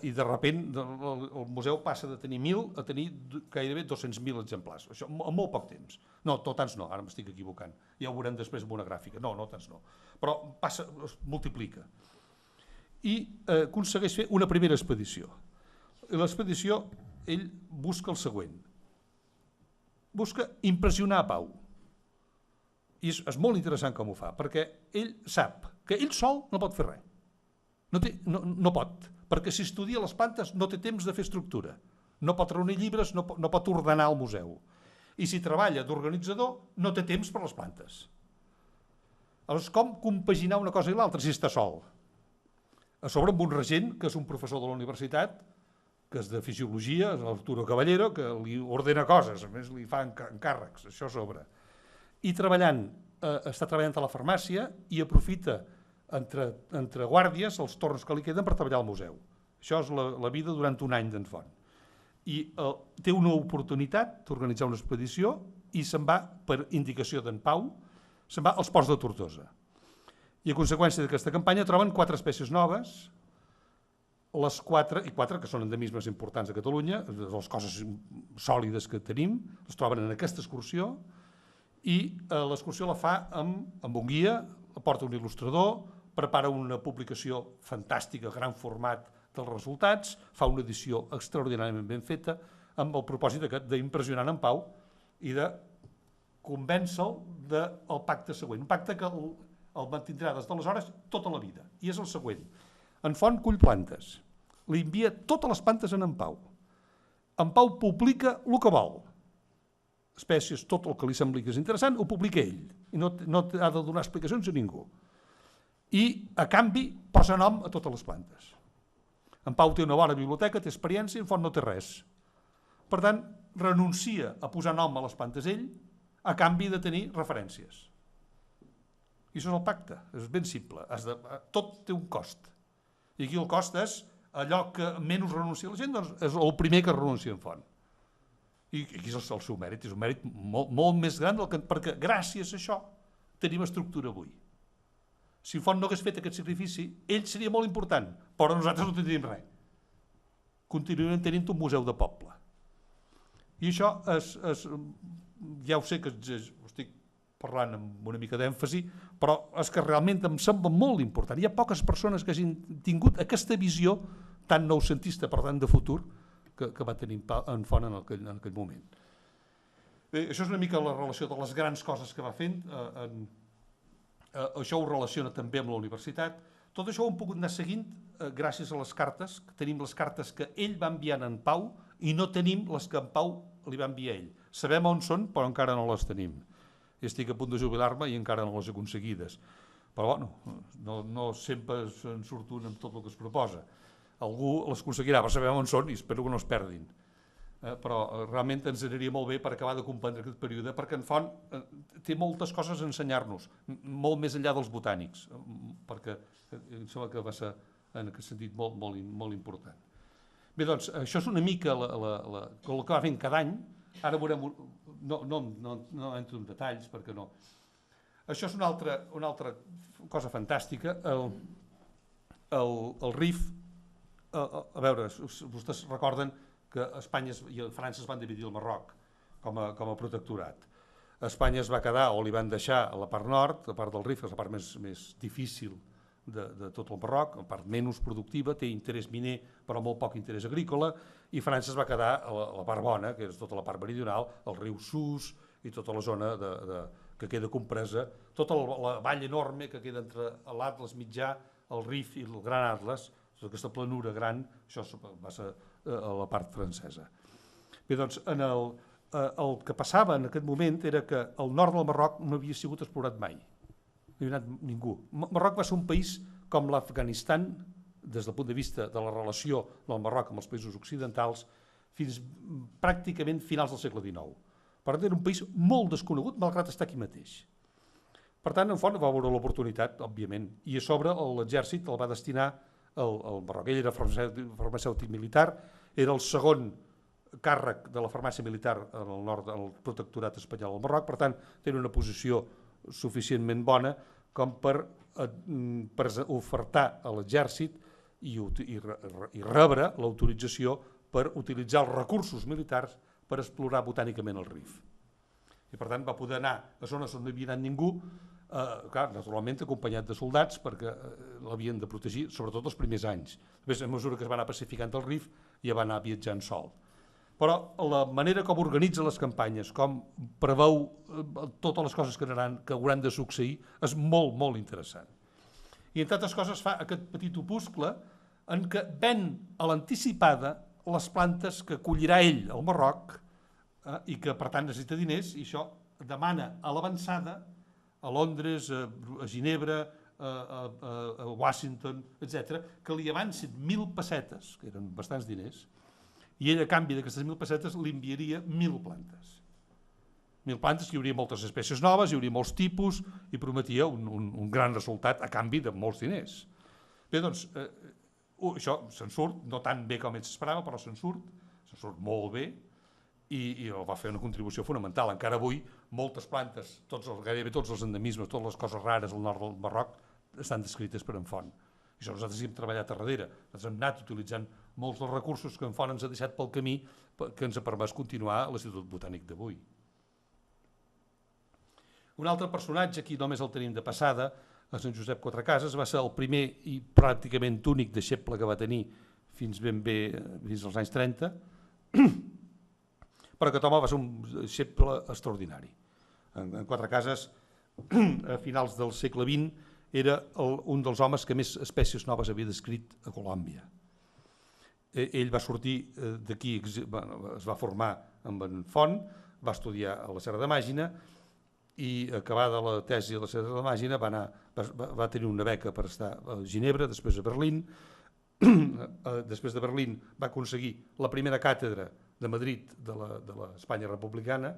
Speaker 2: i de sobte el museu passa de tenir 1.000 a tenir gairebé 200.000 exemplars. Això en molt poc temps. No, tants no, ara m'estic equivocant. Ja ho veurem després en una gràfica. No, tants no. Però es multiplica. I aconsegueix fer una primera expedició. L'expedició, ell busca el següent. Busca impressionar a Pau. I és molt interessant com ho fa, perquè ell sap que ell sol no pot fer res. No pot, perquè si estudia les plantes no té temps de fer estructura. No pot reunir llibres, no pot ordenar el museu. I si treballa d'organitzador no té temps per les plantes. Aleshores, com compaginar una cosa i l'altra si està sol? A sobre amb un regent, que és un professor de la universitat, que és de fisiologia, és l'Arturo Caballero, que li ordena coses, a més li fa encàrrecs, això a sobre. I està treballant a la farmàcia i aprofita entre guàrdies els torns que li queden per treballar al museu. Això és la vida durant un any d'en Font. I té una oportunitat d'organitzar una expedició i se'n va, per indicació d'en Pau, se'n va als ports de Tortosa. I a conseqüència d'aquesta campanya troben 4 espècies noves, les 4 que són endemismes importants a Catalunya, les coses sòlides que tenim, les troben en aquesta excursió, i l'excursió la fa amb un guia, aporta un il·lustrador, prepara una publicació fantàstica, gran format dels resultats, fa una edició extraordinàriament ben feta, amb el propòsit d'impressionar en Pau i de convèncer-lo del pacte següent. Un pacte que el mantindrà des d'aleshores tota la vida. I és el següent. En Font cull plantes. Li envia totes les plantes a en Pau. En Pau publica el que vol. Espècies, tot el que li sembli que és interessant, ho publica ell. I no ha de donar explicacions a ningú. I, a canvi, posa nom a totes les plantes. En Pau té una bona biblioteca, té experiència, en Font no té res. Per tant, renuncia a posar nom a les plantes ell a canvi de tenir referències. I això és el pacte, és ben simple. Tot té un cost. I aquí el cost és allò que menys renuncia la gent, doncs és el primer que renuncia en Font. I aquí és el seu mèrit, és un mèrit molt més gran, perquè gràcies a això tenim estructura avui. Si Font no hagués fet aquest sacrifici, ell seria molt important, però nosaltres no tindríem res. Continuarem tenint un museu de poble. I això ja ho sé que ho estic parlant amb una mica d'èmfasi, però és que realment em sembla molt important. Hi ha poques persones que hagin tingut aquesta visió tan noucentista, per tant de futur, que va tenir en Font en aquell moment. Bé, això és una mica la relació de les grans coses que va fent. Això ho relaciona també amb la universitat. Tot això ho hem pogut anar seguint gràcies a les cartes. Tenim les cartes que ell va enviar a en Pau i no tenim les que en Pau li va enviar a ell. Sabem on són, però encara no les tenim. I estic a punt de jubilar-me i encara no les he aconseguides. Però bueno, no sempre se'n surt un amb tot el que es proposa. Algú les aconseguirà, però sabem on són i espero que no es perdin. Però realment ens aniria molt bé per acabar de comprendre aquest període, perquè en Font té moltes coses a ensenyar-nos, molt més enllà dels botànics, perquè em sembla que va ser en aquest sentit molt important. Bé, doncs, això és una mica el que va fent cada any. Ara veurem, no entro en detalls perquè no. Això és una altra cosa fantàstica. El RIF, a veure, vostès recorden que Espanya i França es van dividir el Marroc com a protectorat. Espanya es va quedar, o li van deixar a la part nord, la part del RIF, que és la part més difícil de tot el Marroc, la part menys productiva, té interès miner però molt poc interès agrícola, i França es va quedar a la part bona, que és tota la part meridional, el riu Sus i tota la zona que queda compresa, tota la vall enorme que queda entre l'Atles mitjà, el Rif i el Gran Atles, aquesta planura gran, això va ser a la part francesa. Bé, doncs, el que passava en aquest moment era que el nord del Marroc no havia sigut explorat mai. No hi havia anat ningú. Marroc va ser un país com l'Afganistan, des del punt de vista de la relació del Marroc amb els països occidentals, fins pràcticament finals del segle XIX. Per tant, era un país molt desconegut, malgrat estar aquí mateix. Per tant, en Font va veure l'oportunitat, òbviament, i a sobre l'exèrcit el va destinar al Marroc. Ell era farmacèutic militar, era el segon càrrec de la farmàcia militar en el nord del protectorat espanyol al Marroc, per tant, tenia una posició suficientment bona com per ofertar a l'exèrcit i rebre l'autorització per utilitzar els recursos militars per explorar botànicament el Rif. I per tant va poder anar a zones on no havia anat ningú, naturalment acompanyat de soldats perquè l'havien de protegir, sobretot els primers anys. Després, a mesura que es va anar pacificant el Rif, ja va anar viatjant sol. Però la manera com organitza les campanyes, com preveu totes les coses que hauran de succeir, és molt, molt interessant. I entre altres coses fa aquest petit opuscle en què ven a l'anticipada les plantes que collirà ell al Marroc i que per tant necessita diners, i això demana a l'avançada a Londres, a Ginebra, a Washington, etc., que li avancin 1.000 pessetes, que eren bastants diners, i ell a canvi d'aquestes 1.000 pessetes li enviaria 1.000 plantes. 1.000 plantes, hi hauria moltes espècies noves, hi hauria molts tipus, i prometia un gran resultat a canvi de molts diners. Bé, doncs, això se'n surt, no tan bé com ell s'esperava, però se'n surt molt bé, i va fer una contribució fonamental. Encara avui, moltes plantes, gairebé tots els endemismes, totes les coses rares al nord del Marroc estan descrites per en Font. I això nosaltres hi hem treballat a darrere. Nosaltres hem anat utilitzant molts dels recursos que en Font ens ha deixat pel camí, que ens ha permès continuar a l'Institut Botànic d'avui. Un altre personatge, aquí només el tenim de passada, a Sant Josep Quatrecases, va ser el primer i pràcticament únic deixeble que va tenir fins als anys 30, però aquest home va ser un deixeble extraordinari. En Quatrecases, a finals del segle XX, era un dels homes que més espècies noves havia descrit a Colòmbia. Ell va sortir d'aquí, es va formar amb en Font, va estudiar a la Serra de Màgina, i acabada la tesi a la Serra de Màgina va tenir una beca per estar a Ginebra, després a Berlín. Després de Berlín va aconseguir la primera càtedra de Madrid de l'Espanya republicana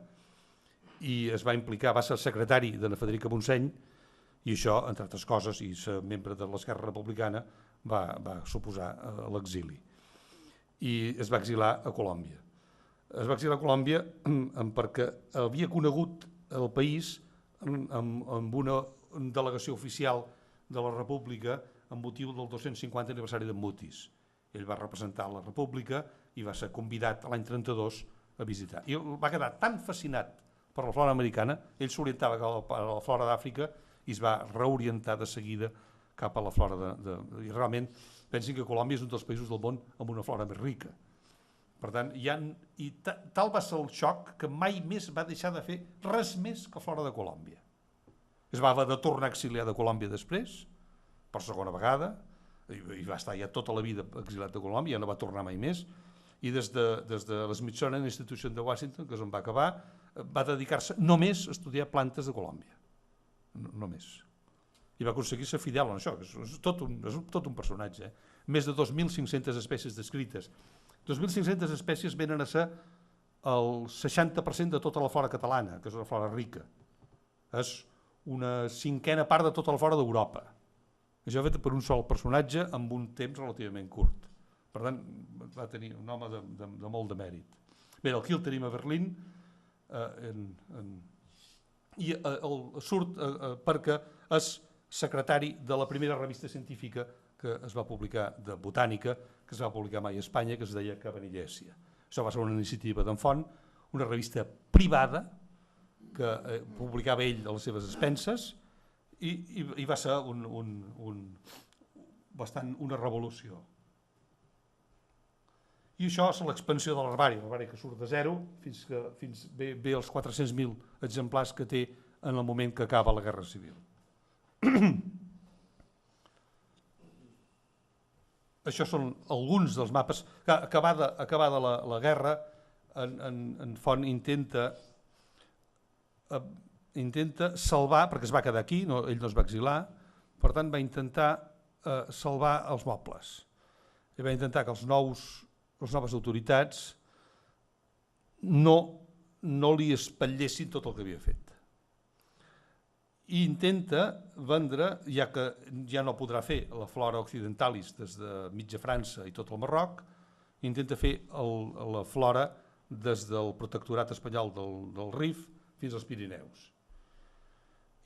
Speaker 2: i es va implicar, va ser secretari de la Federica Montseny, i això, entre altres coses, i ser membre de l'Esquerra Republicana, va suposar l'exili. I es va exilar a Colòmbia. Es va exilar a Colòmbia perquè havia conegut el país amb una delegació oficial de la República amb motiu del 250 aniversari d'en Mutis. Ell va representar la República i va ser convidat l'any 32 a visitar. I va quedar tan fascinat per la flora americana, ell s'orientava cap a la flora d'Àfrica i es va reorientar de seguida cap a la flora i realment pensin que Colòmbia és un dels països del món amb una flora més rica. Per tant, tal va ser el xoc que mai més va deixar de fer res més que flora de Colòmbia. Es va haver de tornar a exiliar de Colòmbia després, per segona vegada, i va estar ja tota la vida exiliat de Colòmbia, ja no va tornar mai més, i des de l'Smithsonian Institution de Washington, que és on va acabar, va dedicar-se només a estudiar plantes de Colòmbia. Només. I va aconseguir ser fidel en això, és tot un personatge. Més de 2.500 espècies descrites. 2.500 espècies venen a ser el 60% de tota la flora catalana, que és una flora rica. És una cinquena part de tota la flora d'Europa. Això fet per un sol personatge amb un temps relativament curt. Per tant, va tenir un home de molt de mèrit. Bé, aquí el tenim a Berlín, i surt perquè és secretari de la primera revista científica que es va publicar de botànica, que es va publicar mai a Espanya, que es deia Cabanillèsia. Això va ser una iniciativa d'en Font, una revista privada que publicava ell a les seves expenses i va ser bastant una revolució. I això és l'expansió de l'herbari que surt de zero fins ve als 400.000 exemplars que té en el moment que acaba la Guerra Civil. Això són alguns dels mapes. Acabada la guerra, en Font intenta salvar, perquè es va quedar aquí, ell no es va exilar, per tant va intentar salvar els mobles. I va intentar que les noves autoritats no li espatllessin tot el que havia fet. I intenta vendre, ja que ja no podrà fer la flora occidentalis des de mitja França i tot el Marroc, intenta fer la flora des del protectorat espanyol del Rif fins als Pirineus.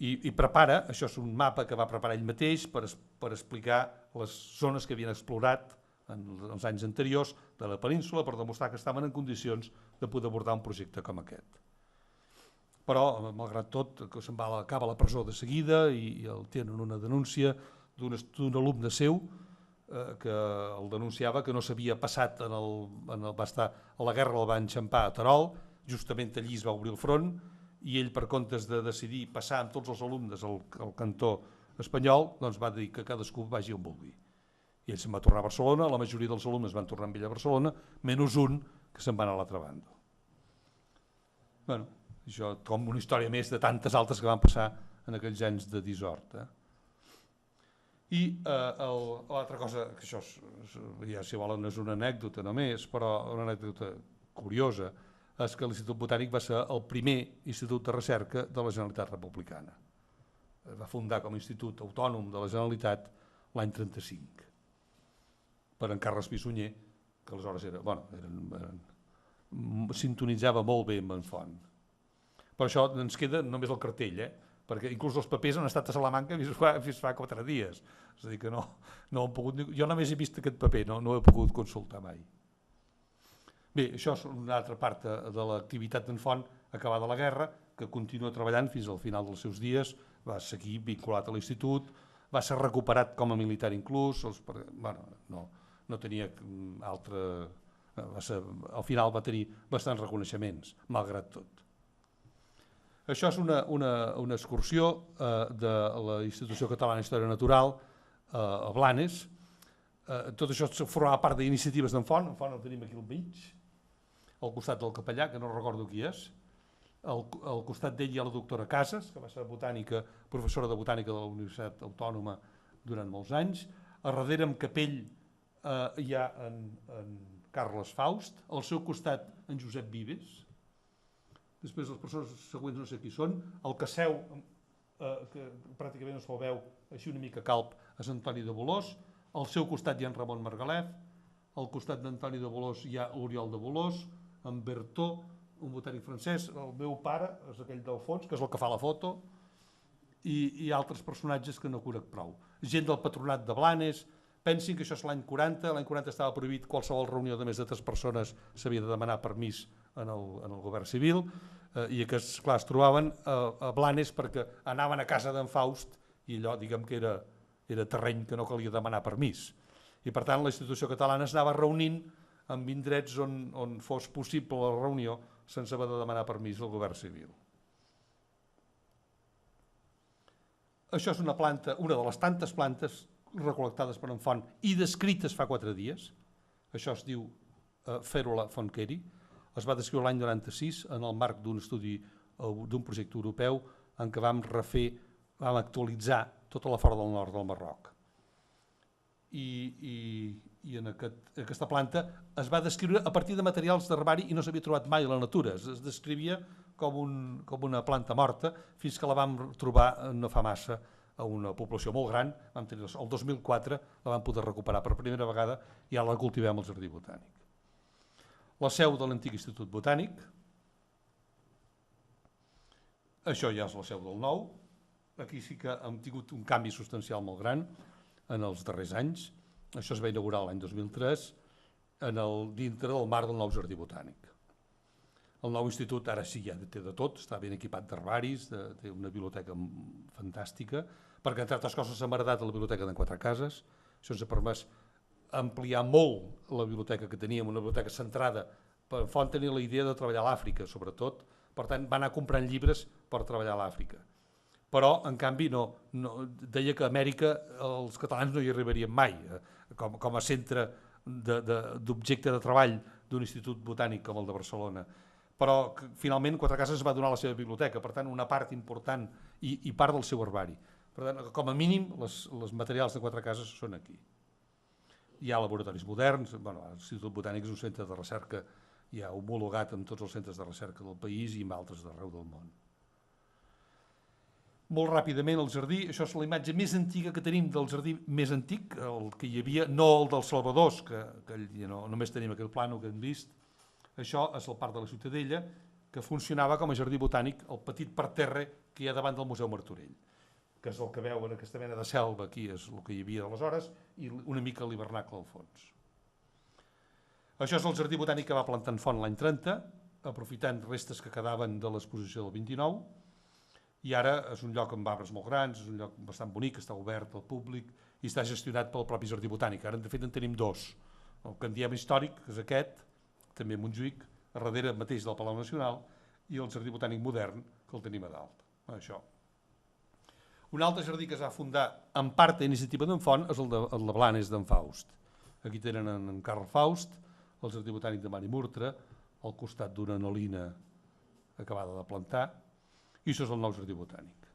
Speaker 2: I prepara, això és un mapa que va preparar ell mateix per explicar les zones que havien explorat en els anys anteriors de la península per demostrar que estaven en condicions de poder abordar un projecte com aquest. Però, malgrat tot, acaba a la presó de seguida i el tenen una denúncia d'un alumne seu que el denunciava que no s'havia passat, va estar a la guerra, el va enxampar a Terol, justament allí es va obrir el front i ell, per comptes de decidir passar amb tots els alumnes al cantó espanyol, doncs va dir que cadascú vagi on vulgui. I ell se'n va tornar a Barcelona, la majoria dels alumnes van tornar amb ell a Barcelona, menys un que se'n va anar a l'altra banda. Bueno, això com una història més de tantes altres que van passar en aquells anys de dissort. I l'altra cosa, que això ja si volen és una anècdota només, però una anècdota curiosa, és que l'Institut Botànic va ser el primer institut de recerca de la Generalitat Republicana. Es va fundar com a institut autònom de la Generalitat l'any 35 per en Carles Bissunyer, que aleshores sintonitzava molt bé amb en Font. Per això ens queda només el cartell, perquè inclús els papers han estat a Salamanca fins fa 4 dies. És a dir, que no han pogut... Jo només he vist aquest paper, no he pogut consultar mai. Bé, això és una altra part de l'activitat d'en Font acabada la guerra, que continua treballant fins al final dels seus dies, va seguir vinculat a l'institut, va ser recuperat com a militar inclús, no tenia altre... Al final va tenir bastants reconeixements, malgrat tot. Això és una excursió de la Institució Catalana d'Història Natural a Blanes. Tot això formava part d'iniciatives d'en Font. En Font el tenim aquí al mig, al costat del capellà, que no recordo qui és. Al costat d'ell hi ha la doctora Casas, que va ser professora de botànica de la Universitat Autònoma durant molts anys. A darrere, amb capell, hi ha en Carles Faust. Al seu costat, en Josep Vives. Després les persones següents no sé qui són. El que seu, que pràcticament no se'l veu, així una mica calb, és Antoni de Bolòs. Al seu costat hi ha en Ramon Margalef. Al costat d'Antoni de Bolòs hi ha Oriol de Bolòs, en Bertó, un botànic francès. El meu pare és aquell del fons, que és el que fa la foto, i altres personatges que no conec prou. Gent del patronat de Blanes. Pensin que això és l'any 40. L'any 40 estava prohibit qualsevol reunió de més de 3 persones, s'havia de demanar permís en el govern civil, i aquests, clar, es trobaven a Blanes perquè anaven a casa d'en Faust i allò, diguem que era terreny que no calia demanar permís. I per tant la institució catalana es anava reunint en indrets on fos possible la reunió sense haver de demanar permís al govern civil. Això és una planta, una de les tantes plantes recol·lectades per en Font i descrites fa 4 dies. Això es diu Fèrula Fontqueri. Es va descriure l'any 96 en el marc d'un estudi d'un projecte europeu en què vam actualitzar tota la flora del nord del Marroc. I en aquesta planta es va descriure a partir de materials d'herbari i no s'havia trobat mai a la natura. Es descrivia com una planta morta fins que la vam trobar no fa massa a una població molt gran, vam tenir el 2004 la vam poder recuperar per primera vegada i ara la cultivem al Jardí Botànic. La seu de l'antic Institut Botànic, això ja és la seu del nou, aquí sí que hem tingut un canvi substancial molt gran en els darrers anys, això es va inaugurar l'any 2003 dintre del marc del nou Jardí Botànic. El nou institut ara sí ja té de tot, està ben equipat d'herbaris, té una biblioteca fantàstica, perquè entre altres coses s'ha heredat la biblioteca d'en Quatre Cases, això ens ha permès ampliar molt la biblioteca que teníem, una biblioteca centrada, van tenir la idea de treballar a l'Àfrica, sobretot, per tant va anar comprant llibres per treballar a l'Àfrica. Però, en canvi, deia que a Amèrica els catalans no hi arribarien mai, com a centre d'objecte de treball d'un institut botànic com el de Barcelona. Però finalment Quatre Cases va donar la seva biblioteca, per tant una part important i part del seu herbari. Per tant, com a mínim, els materials de Quatre Cases són aquí. Hi ha laboratoris moderns, l'Institut Botànic és un centre de recerca ja homologat en tots els centres de recerca del país i en altres d'arreu del món. Molt ràpidament el jardí, això és la imatge més antiga que tenim del jardí més antic, el que hi havia, no el dels Salvadors, que només tenim aquell plànol que hem vist. Això és el Parc de la Ciutadella, que funcionava com a jardí botànic, el petit parterre que hi ha davant del Museu Martorell, que és el que veuen, aquesta mena de selva aquí, és el que hi havia aleshores, i una mica l'hivernacle al fons. Això és el jardí botànic que va plantar en Font l'any 30, aprofitant restes que quedaven de l'exposició del 29, i ara és un lloc amb arbres molt grans, és un lloc bastant bonic, està obert al públic i està gestionat pel propi jardí botànic. Ara, de fet, en tenim dos. El que en diem històric, que és aquest, també a Montjuïc, a darrere mateix del Palau Nacional, i el jardí botànic modern, que el tenim a dalt. Això. Un altre jardí que es va fundar en part a iniciativa d'en Font és el de Blanes d'en Faust. Aquí tenen en Carl Faust, el jardí botànic de Mari Murtra, al costat d'una anolina acabada de plantar, i això és el nou jardí botànic.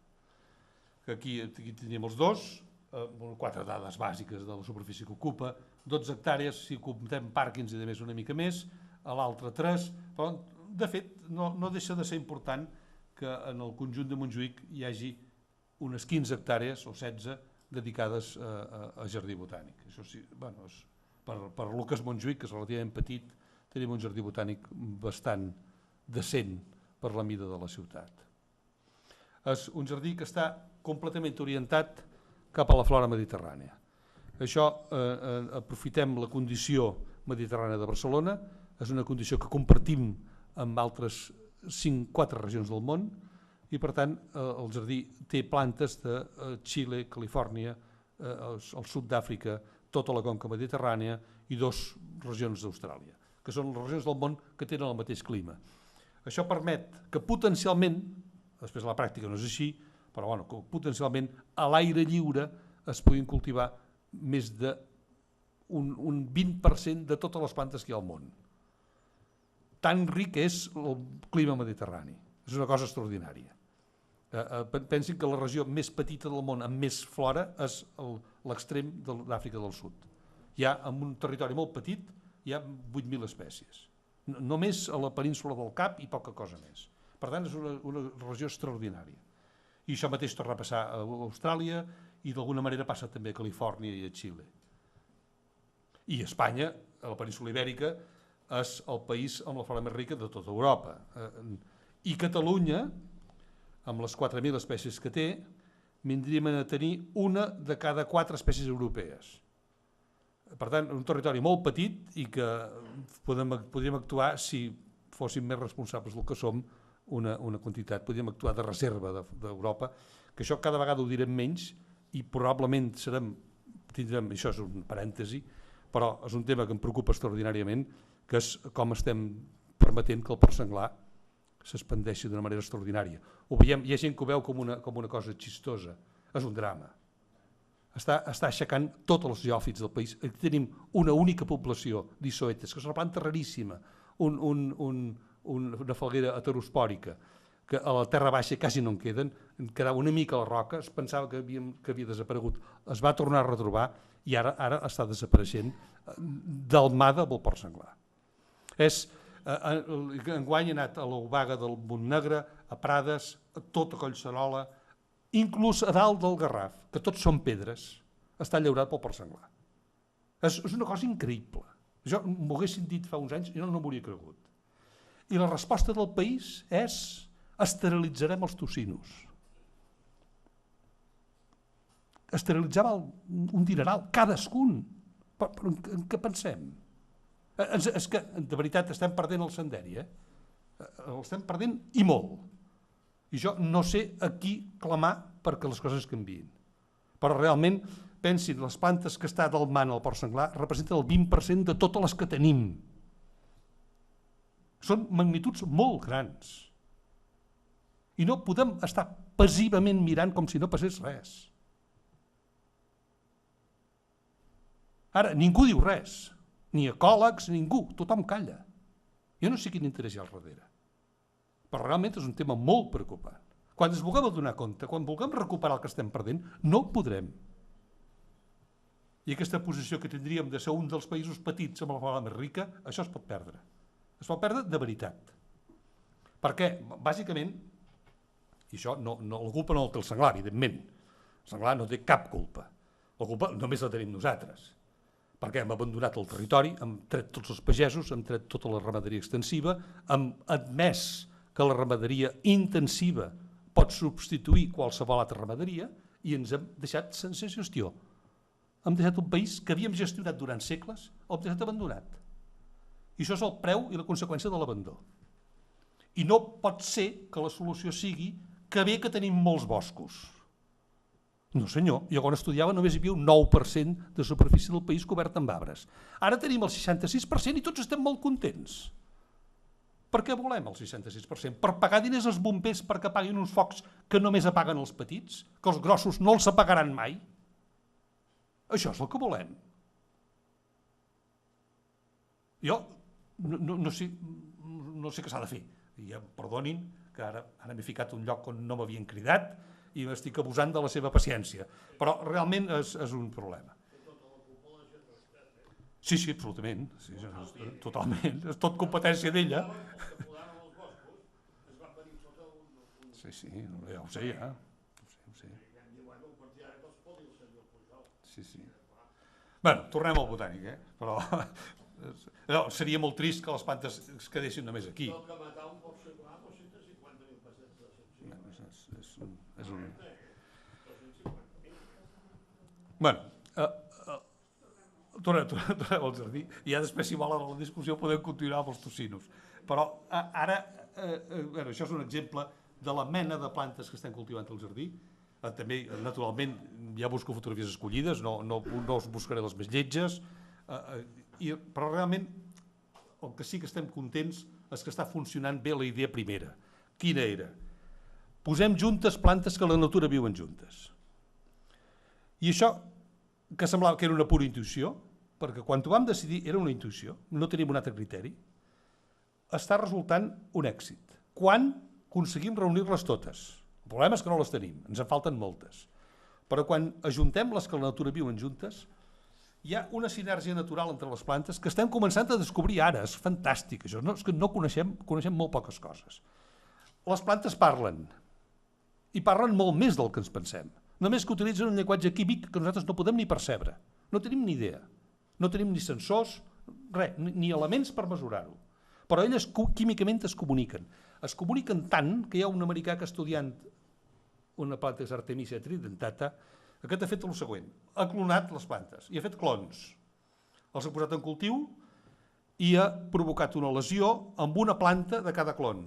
Speaker 2: Aquí tenim els dos, 4 dades bàsiques de la superfície que ocupa, 12 hectàrees, si comptem pàrquings i de més una mica més, a l'altre 3, però de fet no deixa de ser important que en el conjunt de Montjuïc hi hagi unes 15 hectàrees o 16 dedicades a jardí botànic. Això sí, per el que és Montjuïc, que és relativament petit, tenim un jardí botànic bastant decent per la mida de la ciutat. És un jardí que està completament orientat cap a la flora mediterrània. Això, aprofitem la condició mediterrània de Barcelona, és una condició que compartim amb altres 4 regions del món i, per tant, el jardí té plantes de Xile, Califòrnia, el sud d'Àfrica, tota la conca mediterrània i 2 regions d'Austràlia, que són les regions del món que tenen el mateix clima. Això permet que potencialment, després a la pràctica no és així, però que potencialment a l'aire lliure es puguin cultivar més d'un 20% de totes les plantes que hi ha al món. Tan ric és el clima mediterrani. És una cosa extraordinària. Pensin que la regió més petita del món amb més flora és l'extrem d'Àfrica del Sud. En un territori molt petit hi ha 8.000 espècies. Només a la península del Cap i poca cosa més. Per tant, és una regió extraordinària. I això mateix torna a passar a Austràlia i d'alguna manera passa també a Califòrnia i a Xile. I Espanya, a la península Ibèrica, és el país amb la flora més rica de tota Europa. I Catalunya, amb les 4.000 espècies que té, vindríem a tenir una de cada 4 espècies europees. Per tant, un territori molt petit i que podríem actuar, si fóssim més responsables del que som, una quantitat, podríem actuar de reserva d'Europa, que això cada vegada ho direm menys i probablement tindrem, això és un parèntesi, però és un tema que em preocupa extraordinàriament, que és com estem permetent que el porc senglar s'expandeixi d'una manera extraordinària. Ho veiem, hi ha gent que ho veu com una cosa xistosa, és un drama. Està aixecant tots els geòfits del país. Aquí tenim una única població d'isoetes, que és una planta raríssima, una falguera heterospòrica, que a la terra baixa quasi no en queden, quedava una mica a la roca, es pensava que havia desaparegut, es va tornar a retrobar i ara està desapareixent delmada pel porc senglar. Enguany he anat a l'Obaga del Montnegre, a Prades, a tota Collserola, inclús a dalt del Garraf, que tots són pedres, està llaurat pel porc senglar. És una cosa increïble. Jo m'ho haguessin dit fa uns anys i no m'ho hauria cregut. I la resposta del país és: esterilitzarem els tocinos. Esterilitzem un dineral, cadascun. Però en què pensem? És que, de veritat, estem perdent el senderi. El estem perdent i molt. I jo no sé a qui clamar perquè les coses canviïn. Però realment, pensin, les plantes que està delmant el porc senglar representen el 20% de totes les que tenim. Són magnituds molt grans. I no podem estar passivament mirant com si no passés res. Ara, ningú diu res, ni ecòlegs, ningú, tothom calla. Jo no sé quin interès hi ha al darrere, però realment és un tema molt preocupant. Quan ens vulguem adonar compte, quan vulguem recuperar el que estem perdent, no ho podrem. I aquesta posició que tindríem de ser un dels països petits amb la fauna més rica, això es pot perdre. Es pot perdre de veritat. Perquè, bàsicament, i això la culpa no el té el senglar, evidentment. El senglar no té cap culpa. La culpa només la tenim nosaltres. Perquè hem abandonat el territori, hem tret tots els pagesos, hem tret tota la ramaderia extensiva, hem admès que la ramaderia intensiva pot substituir qualsevol altra ramaderia i ens hem deixat sense gestió. Hem deixat un país que havíem gestionat durant segles, l'hem deixat abandonat. I això és el preu i la conseqüència de l'abandó. I no pot ser que la solució sigui que bé que tenim molts boscos. No senyor, jo quan estudiava només hi havia un 9% de superfície del país cobert amb arbres. Ara tenim el 66% i tots estem molt contents. Per què volem el 66%? Per pagar diners als bombers perquè apaguin uns focs que només apaguen els petits? Que els grossos no els apagaran mai? Això és el que volem. Jo no sé què s'ha de fer. I em perdonin que ara m'he ficat un lloc on no m'havien cridat i m'estic abusant de la seva paciència. Però realment és un problema. Sí, absolutament. Sí, totalment. És tot competència d'ella. Sí, ja ho sé, ja. Sí. Bé, tornem al botànic, però seria molt trist que les plantes es quedessin només aquí. Bueno, tornem al jardí i ja després, si volen, la discussió podem continuar amb els tocinos. Però ara, això és un exemple de la mena de plantes que estem cultivant al jardí. També, naturalment, ja busco fotografies escollides, no us buscaré les més lletges, però realment el que sí que estem contents és que està funcionant bé la idea primera. Quina era? Posem juntes plantes que a la natura viuen juntes. I això, que semblava que era una pura intuïció, perquè quan ho vam decidir era una intuïció, no tenim un altre criteri, està resultant un èxit. Quan aconseguim reunir-les totes? El problema és que no les tenim, ens en falten moltes. Però quan ajuntem les que a la natura viuen juntes, hi ha una sinergia natural entre les plantes que estem començant a descobrir ara, és fantàstic això, és que no coneixem molt poques coses. Les plantes parlen, i parlen molt més del que ens pensem. Només que utilitzen un llenguatge químic que nosaltres no podem ni percebre. No tenim ni idea. No tenim ni sensors, res, ni elements per mesurar-ho. Però elles químicament es comuniquen. Es comuniquen tant que hi ha un americà que estudiant una planta que és Artemisia tridentata, aquest ha fet el següent. Ha clonat les plantes i ha fet clons. Els ha posat en cultiu i ha provocat una lesió amb una planta de cada clon.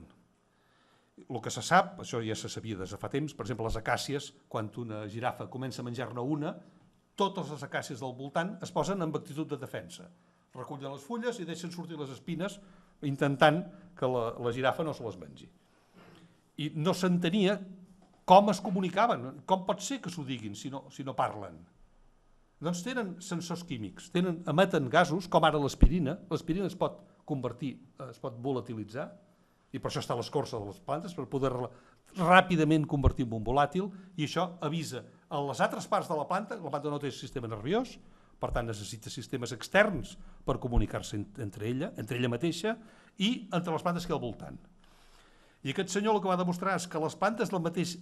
Speaker 2: El que se sap, això ja se sabia des de fa temps, per exemple, les acàcies, quan una girafa comença a menjar-ne una, totes les acàcies del voltant es posen en actitud de defensa. Recullen les fulles i deixen sortir les espines intentant que la girafa no se les mengi. I no s'entenia com es comunicaven, com pot ser que s'ho diguin si no parlen. Doncs tenen sensors químics, emeten gasos, com ara l'aspirina. L'aspirina es pot convertir, es pot volatilitzar, i per això està a l'escorça de les plantes, per poder-la ràpidament convertir en un volàtil, i això avisa a les altres parts de la planta no té sistema nerviós, per tant necessita sistemes externs per comunicar-se entre ella mateixa, i entre les plantes que hi ha al voltant. I aquest senyor el que va demostrar és que les plantes del mateix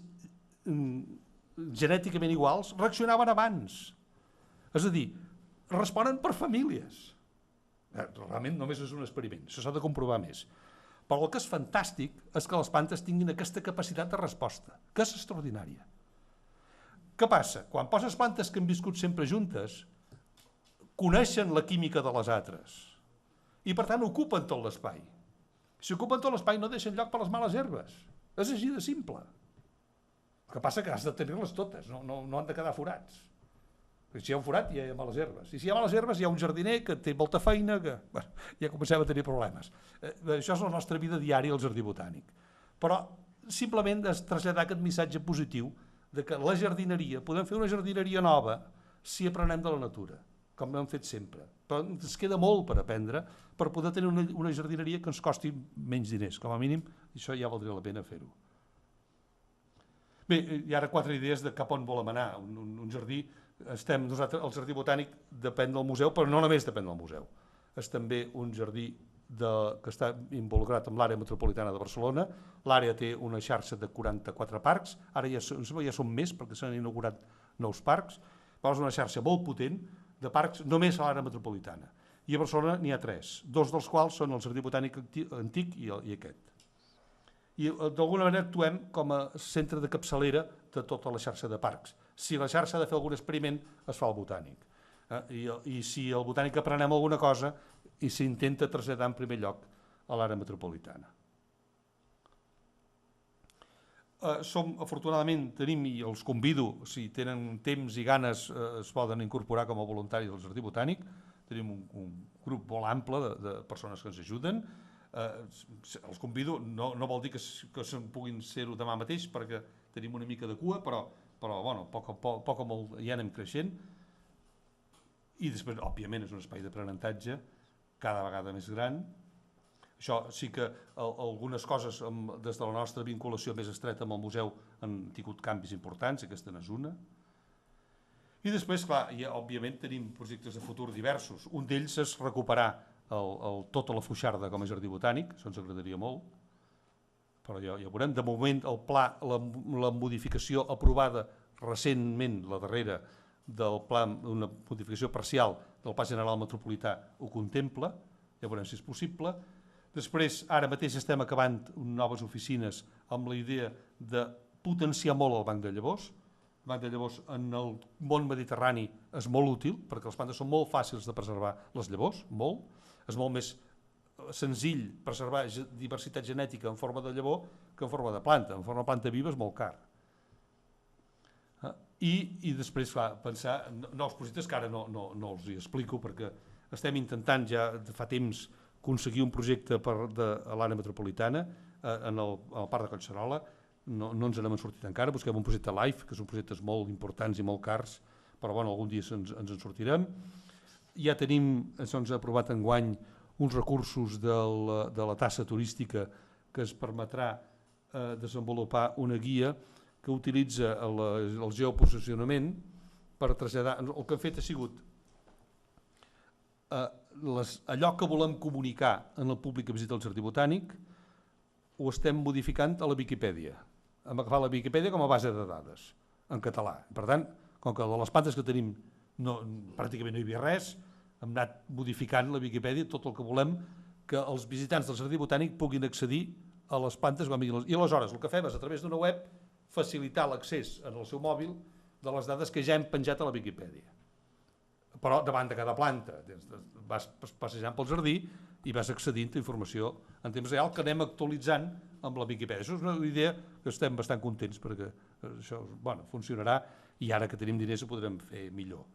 Speaker 2: genèticament iguals reaccionaven abans. És a dir, responen per famílies. Realment només és un experiment, això s'ha de comprovar més. Però el que és fantàstic és que les plantes tinguin aquesta capacitat de resposta, que és extraordinària. Què passa? Quan poses plantes que han viscut sempre juntes, coneixen la química de les altres i per tant ocupen tot l'espai. Si ocupen tot l'espai no deixen lloc per les males herbes. És així de simple. El que passa que has de tenir-les totes, no han de quedar forats. Perquè si hi ha un forat hi ha males herbes. I si hi ha males herbes hi ha un jardiner que té molta feina, que ja comencem a tenir problemes. Això és la nostra vida diària al jardí botànic. Però simplement és traslladar aquest missatge positiu de que la jardineria, podem fer una jardineria nova si aprenem de la natura, com hem fet sempre. Però ens queda molt per aprendre per poder tenir una jardineria que ens costi menys diners. Com a mínim, això ja valdria la pena fer-ho. Bé, hi ha ara 4 idees de cap on volem anar. Un jardí, nosaltres, el jardí botànic depèn del museu, però no només depèn del museu. És també un jardí que està involucrat amb l'àrea metropolitana de Barcelona. L'àrea té una xarxa de 44 parcs, ara ja són més perquè s'han inaugurat nous parcs, però és una xarxa molt potent de parcs només a l'àrea metropolitana. I a Barcelona n'hi ha 3, 2 dels quals són el Jardí Botànic Antic i aquest. I d'alguna manera actuem com a centre de capçalera de tota la xarxa de parcs. Si la xarxa ha de fer algun experiment, es fa el botànic. I si el botànic aprenem alguna cosa, i s'intenta traslladar en primer lloc a l'àrea metropolitana. Afortunadament tenim, i els convido, si tenen temps i ganes, es poden incorporar com a voluntaris del Jardí Botànic. Tenim un grup molt ample de persones que ens ajuden. Els convido, no vol dir que puguin ser-ho demà mateix perquè tenim una mica de cua, però bueno, poc o molt ja anem creixent. I després, òbviament, és un espai d'aprenentatge cada vegada més gran. Això sí que algunes coses des de la nostra vinculació més estreta amb el museu han tingut canvis importants, aquesta n'és una. I després, clar, òbviament tenim projectes de futur diversos. Un d'ells és recuperar tota la Foixarda com a jardí botànic, això ens agradaria molt, però ja ho veurem. De moment el pla, la modificació aprovada recentment, la darrera, del pla, una modificació parcial del Pla General Metropolità ho contempla, ja veurem si és possible. Després, ara mateix estem acabant noves oficines amb la idea de potenciar molt el banc de llavors. El banc de llavors en el món mediterrani és molt útil perquè les plantes són molt fàcils de preservar les llavors, molt. És molt més senzill preservar diversitat genètica en forma de llavor que en forma de planta. En forma de planta viva és molt car. I després pensar nous projectes que ara no els hi explico perquè estem intentant ja fa temps aconseguir un projecte a l'àrea metropolitana en el parc de Collserola. No ens n'hem sortit encara, busquem un projecte LIFE, que són projectes molt importants i molt cars, però bueno, algun dia ens en sortirem. Ja tenim, això ens ha aprovat enguany, uns recursos de la taxa turística que es permetrà desenvolupar una guia que utilitza el geoposicionament per traslladar. El que hem fet ha sigut allò que volem comunicar en el públic que visita el Jardí Botànic ho estem modificant a la Viquipèdia. Hem agafat la Viquipèdia com a base de dades, en català. Per tant, com que de les plantes que tenim pràcticament no hi havia res, hem anat modificant la Viquipèdia tot el que volem que els visitants del Jardí Botànic puguin accedir a les plantes. I aleshores el que fem és, a través d'una web, facilitar l'accés en el seu mòbil de les dades que ja hem penjat a la Viquipèdia. Però davant de cada planta, vas passejant pel jardí i vas accedint a informació en temps real que anem actualitzant amb la Viquipèdia. Això és una idea que estem bastant contents perquè això funcionarà i ara que tenim diners ho podrem fer millor.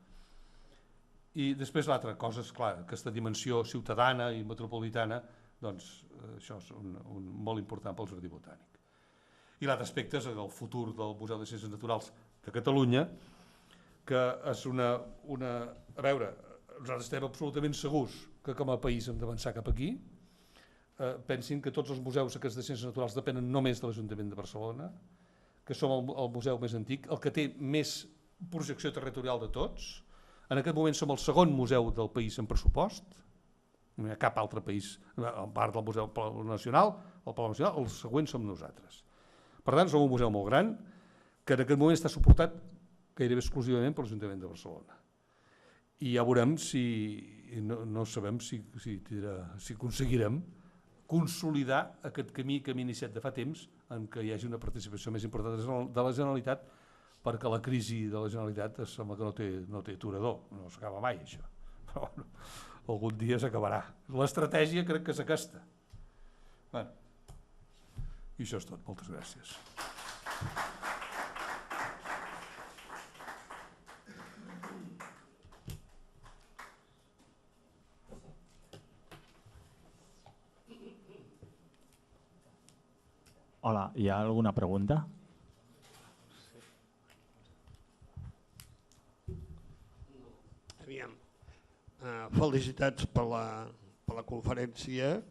Speaker 2: I després l'altra cosa és, clar, aquesta dimensió ciutadana i metropolitana, doncs això és molt important pel Jardí Botànic. I l'altre aspecte és el futur del Museu de Ciències Naturals de Catalunya, que és a veure, nosaltres estem absolutament segurs que com a país hem d'avançar cap aquí. Pensin que tots els museus aquests de Ciències Naturals depenen només de l'Ajuntament de Barcelona, que som el museu més antic, el que té més projecció territorial de tots. En aquest moment som el segon museu del país en pressupost, no hi ha cap altre país, a part del Museu Nacional, el Palau Nacional, el següent som nosaltres. Per tant, som un museu molt gran, que en aquest moment està suportat gairebé exclusivament per l'Ajuntament de Barcelona. I ja veurem si, no sabem si aconseguirem consolidar aquest camí que hem iniciat de fa temps en què hi hagi una participació més important de la Generalitat, perquè la crisi de la Generalitat sembla que no té aturador, no s'acaba mai això, però bueno, algun dia s'acabarà. L'estratègia crec que és aquesta. Bueno, i això és tot. Moltes gràcies.
Speaker 1: Hola, hi ha alguna pregunta?
Speaker 3: Aviam, felicitats per la conferència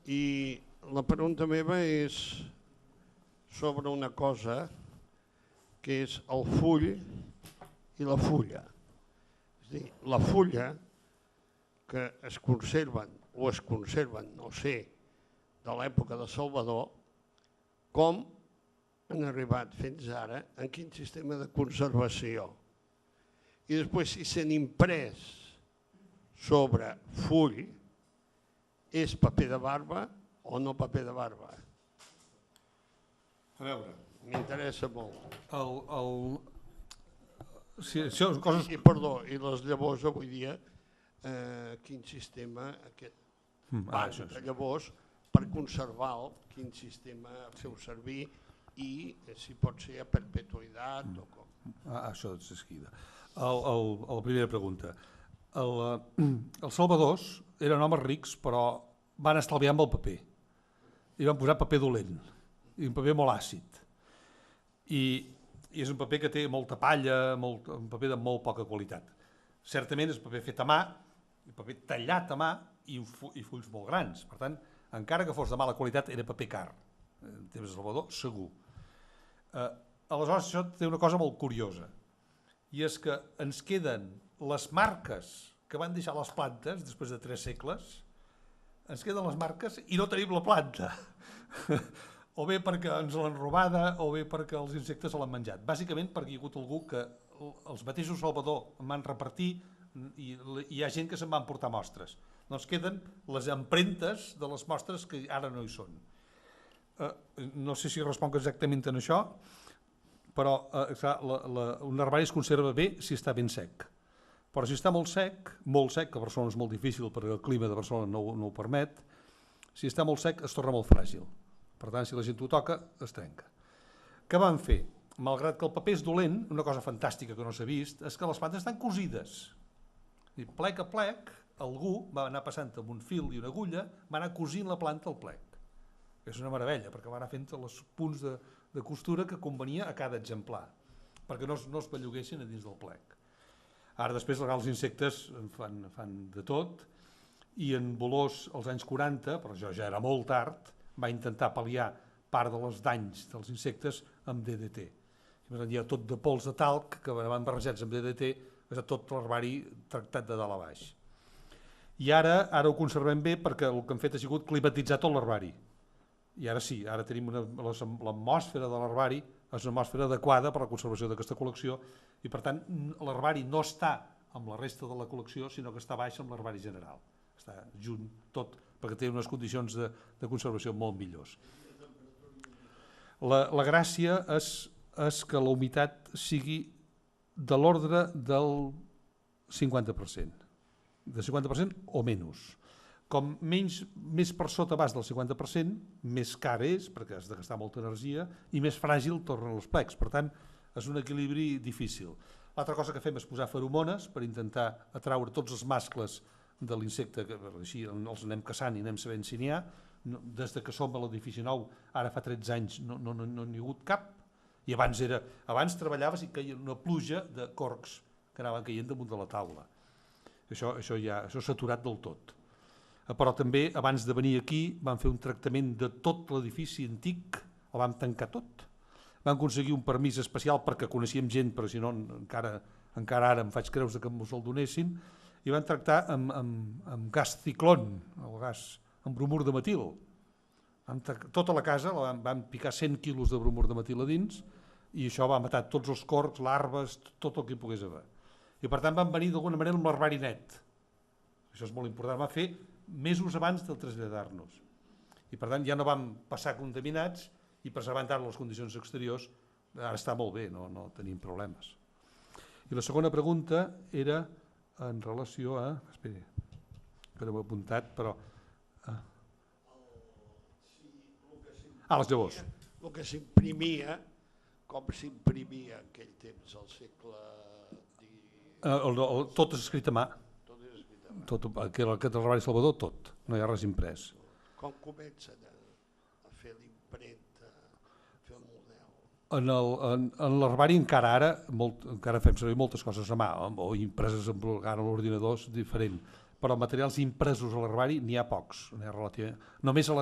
Speaker 3: i la pregunta meva és sobre una cosa que és el full i la fulla. És a dir, la fulla que es conserven, no sé, de l'època de Salvador, com han arribat fins ara, en quin sistema de conservació. I després, si s'han imprès sobre full, és paper de barba o no paper de barba?
Speaker 2: A veure,
Speaker 3: m'interessa molt.
Speaker 2: Coses...
Speaker 3: I les llavors avui dia, quin sistema aquest banc de llavors per conservar-lo, quin sistema feu servir i si pot ser a perpetuïtat o com.
Speaker 2: Això és esquida. La primera pregunta. Els salvadors eren homes rics, però van estalviar amb el paper. I van posar paper dolent, i un paper molt àcid. I és un paper que té molta palla, un paper de molt poca qualitat. Certament és paper fet a mà, un paper tallat a mà i fulls molt grans. Per tant, encara que fos de mala qualitat, era paper car. En temps de Salvador, segur. Aleshores, això té una cosa molt curiosa, i és que ens queden les marques que van deixar les plantes després de 3 segles, ens queden les marques i no tenim la planta. O bé perquè ens l'han robada o bé perquè els insectes se l'han menjat. Bàsicament perquè hi ha hagut algú que els mateixos Salvador en van repartir i hi ha gent que se'n van portar mostres. Doncs queden les empremtes de les mostres que ara no hi són. No sé si responc exactament en això, però un herbari es conserva bé si està ben sec. Però si està molt sec, que a Barcelona és molt difícil perquè el clima de Barcelona no ho permet, si està molt sec es torna molt fràgil. Per tant, si la gent ho toca, es trenca. Què van fer? Malgrat que el paper és dolent, una cosa fantàstica que no s'ha vist, és que les plantes estan cosides. I plec a plec, algú va anar passant amb un fil i una agulla, va anar cosint la planta al plec. És una meravella, perquè va anar fent els punts de costura que convenia a cada exemplar, perquè no es belluguessin a dins del plec. Ara després els insectes fan de tot, i en Bolós als anys 40, però això ja era molt tard, va intentar pal·liar part dels danys dels insectes amb DDT. Hi ha tot de pols de talc que van barrejats amb DDT, és tot l'herbari tractat de dalt a baix. I ara ho conservem bé perquè el que hem fet ha sigut climatitzar tot l'herbari. I ara sí, ara tenim l'atmosfera de l'herbari, és una atmosfera adequada per a la conservació d'aquesta col·lecció i per tant l'herbari no està amb la resta de la col·lecció, sinó que està baix amb l'herbari general. Està junt tot perquè té unes condicions de conservació molt millors. La gràcia és que la humitat sigui de l'ordre del 50%, de 50% o menys. Com més per sota vas del 50%, més car és, perquè has de gastar molta energia, i més fràgil tornen els plecs. Per tant, és un equilibri difícil. L'altra cosa que fem és posar feromones per intentar atraure tots els mascles de l'insecte, que així els anem caçant i anem sabent si n'hi ha. Des que som a l'edifici nou, ara fa 13 anys, no n'hi ha hagut cap. I abans treballaves i caia una pluja de corcs que anaven caient damunt de la taula. Això s'ha aturat del tot. Però també, abans de venir aquí, vam fer un tractament de tot l'edifici antic, el vam tancar tot. Vam aconseguir un permís especial perquè coneixíem gent, però si no encara ara em faig creus que ens el donessin, i van tractar amb gas ciclón, el gas amb bromur de metil. Tota la casa vam picar 100 quilos de bromur de metil a dins, i això va matar tots els corcs, larves, tot el que hi pogués haver. I per tant van venir d'alguna manera amb l'herbari net. Això és molt important, va fer mesos abans de traslladar-nos. I per tant ja no vam passar contaminats i preservant tant les condicions exteriors, ara està molt bé, no tenim problemes. I la segona pregunta era en relació a... Espera, que no ho he apuntat, però... les llavors.
Speaker 3: El que s'imprimia, com s'imprimia en aquell temps, al segle...
Speaker 2: Tot és escrit a mà.
Speaker 3: Tot és escrit a mà.
Speaker 2: Tot, aquest Herbari Salvador, tot. No hi ha res imprès.
Speaker 3: Com comencen a fer l'impremta, a fer el model?
Speaker 2: En l'herbari encara fem servir moltes coses a mà, o impreses amb l'ordinador és diferent, però materials impresos a l'herbari n'hi ha pocs, només a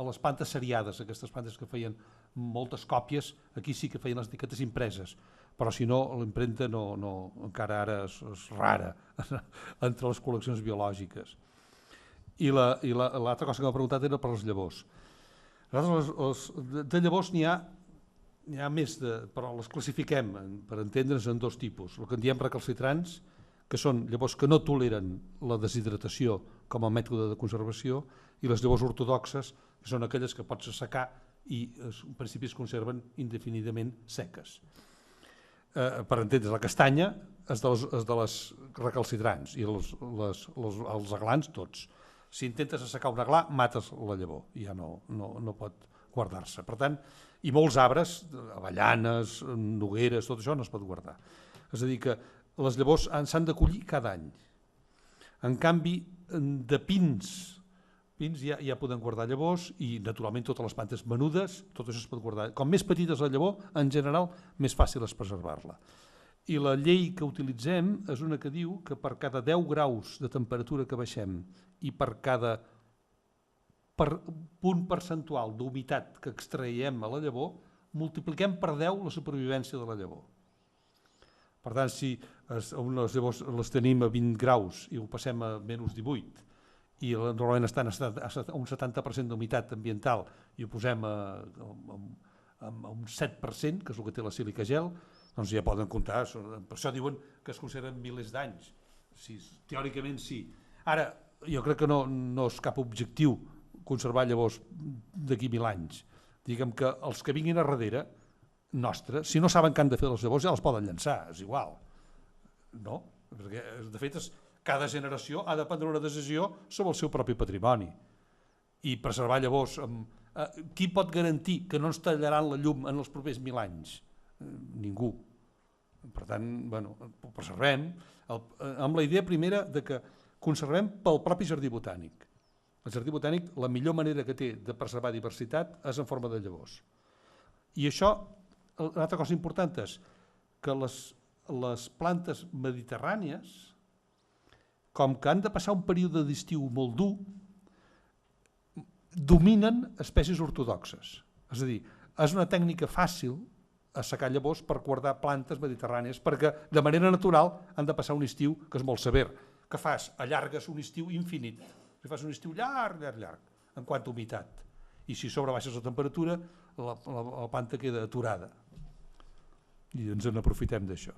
Speaker 2: les plantes seriades, aquestes plantes que feien moltes còpies, aquí sí que feien les etiquetes impreses, però si no l'impremta encara ara és rara entre les col·leccions biològiques. I l'altra cosa que m'ha preguntat era per les llavors. De llavors n'hi ha més, però les classifiquem, per entendre's, en dos tipus. El que en diem recalcitrants, que són llavors que no toleren la deshidratació com a mètode de conservació, i les llavors ortodoxes, que són aquelles que pots assecar i en principi es conserven indefinidament seques. Per entendre's, la castanya és de les recalcitrants i els aglans tots. Si intentes assecar un aglà, mates la llavor i ja no pot guardar-se. Per tant, i molts arbres, avellanes, nogueres, tot això no es pot guardar. És a dir, que les llavors s'han de collir cada any. En canvi, de pins ja poden guardar llavors i, naturalment, totes les plantes menudes, tot això es pot guardar. Com més petita és la llavor, en general, més fàcil és preservar-la. I la llei que utilitzem és una que diu que per cada 10 graus de temperatura que baixem i per cada punt percentual d'humitat que extraiem a la llavor, multipliquem per 10 la supervivència de la llavor. Per tant, si les llavors les tenim a 20 graus i ho passem a menys 18 i normalment estan a un 70% d'humitat ambiental i ho posem a un 7%, que és el que té la sílica gel, doncs ja poden comptar, per això diuen que es conserven milers d'anys. Teòricament sí. Ara, jo crec que no és cap objectiu conservar llavors d'aquí 1000 anys. Diguem que els que vinguin a darrere nostre, si no saben que han de fer les llavors, ja les poden llançar, és igual. No? Perquè, de fet, cada generació ha de prendre una decisió sobre el seu propi patrimoni. I preservar llavors, qui pot garantir que no ens tallaran la llum en els propers 1000 anys? Ningú. Per tant, ho preservem amb la idea primera de que conservem pel propi jardí botànic. El jardí botànic, la millor manera que té de preservar diversitat és en forma de llavors. I això, una altra cosa important és que les plantes mediterrànies, com que han de passar un període d'estiu molt dur, dominen espècies ortodoxes. És a dir, és una tècnica fàcil assecar llavors per guardar plantes mediterrànies, perquè de manera natural han de passar un estiu que és molt sever. Què fas? Allargues un estiu infinit. Si fas un estiu llarg, en quant a humitat. I si sobrebaixes la temperatura, la planta queda aturada. I ens en aprofitem d'això.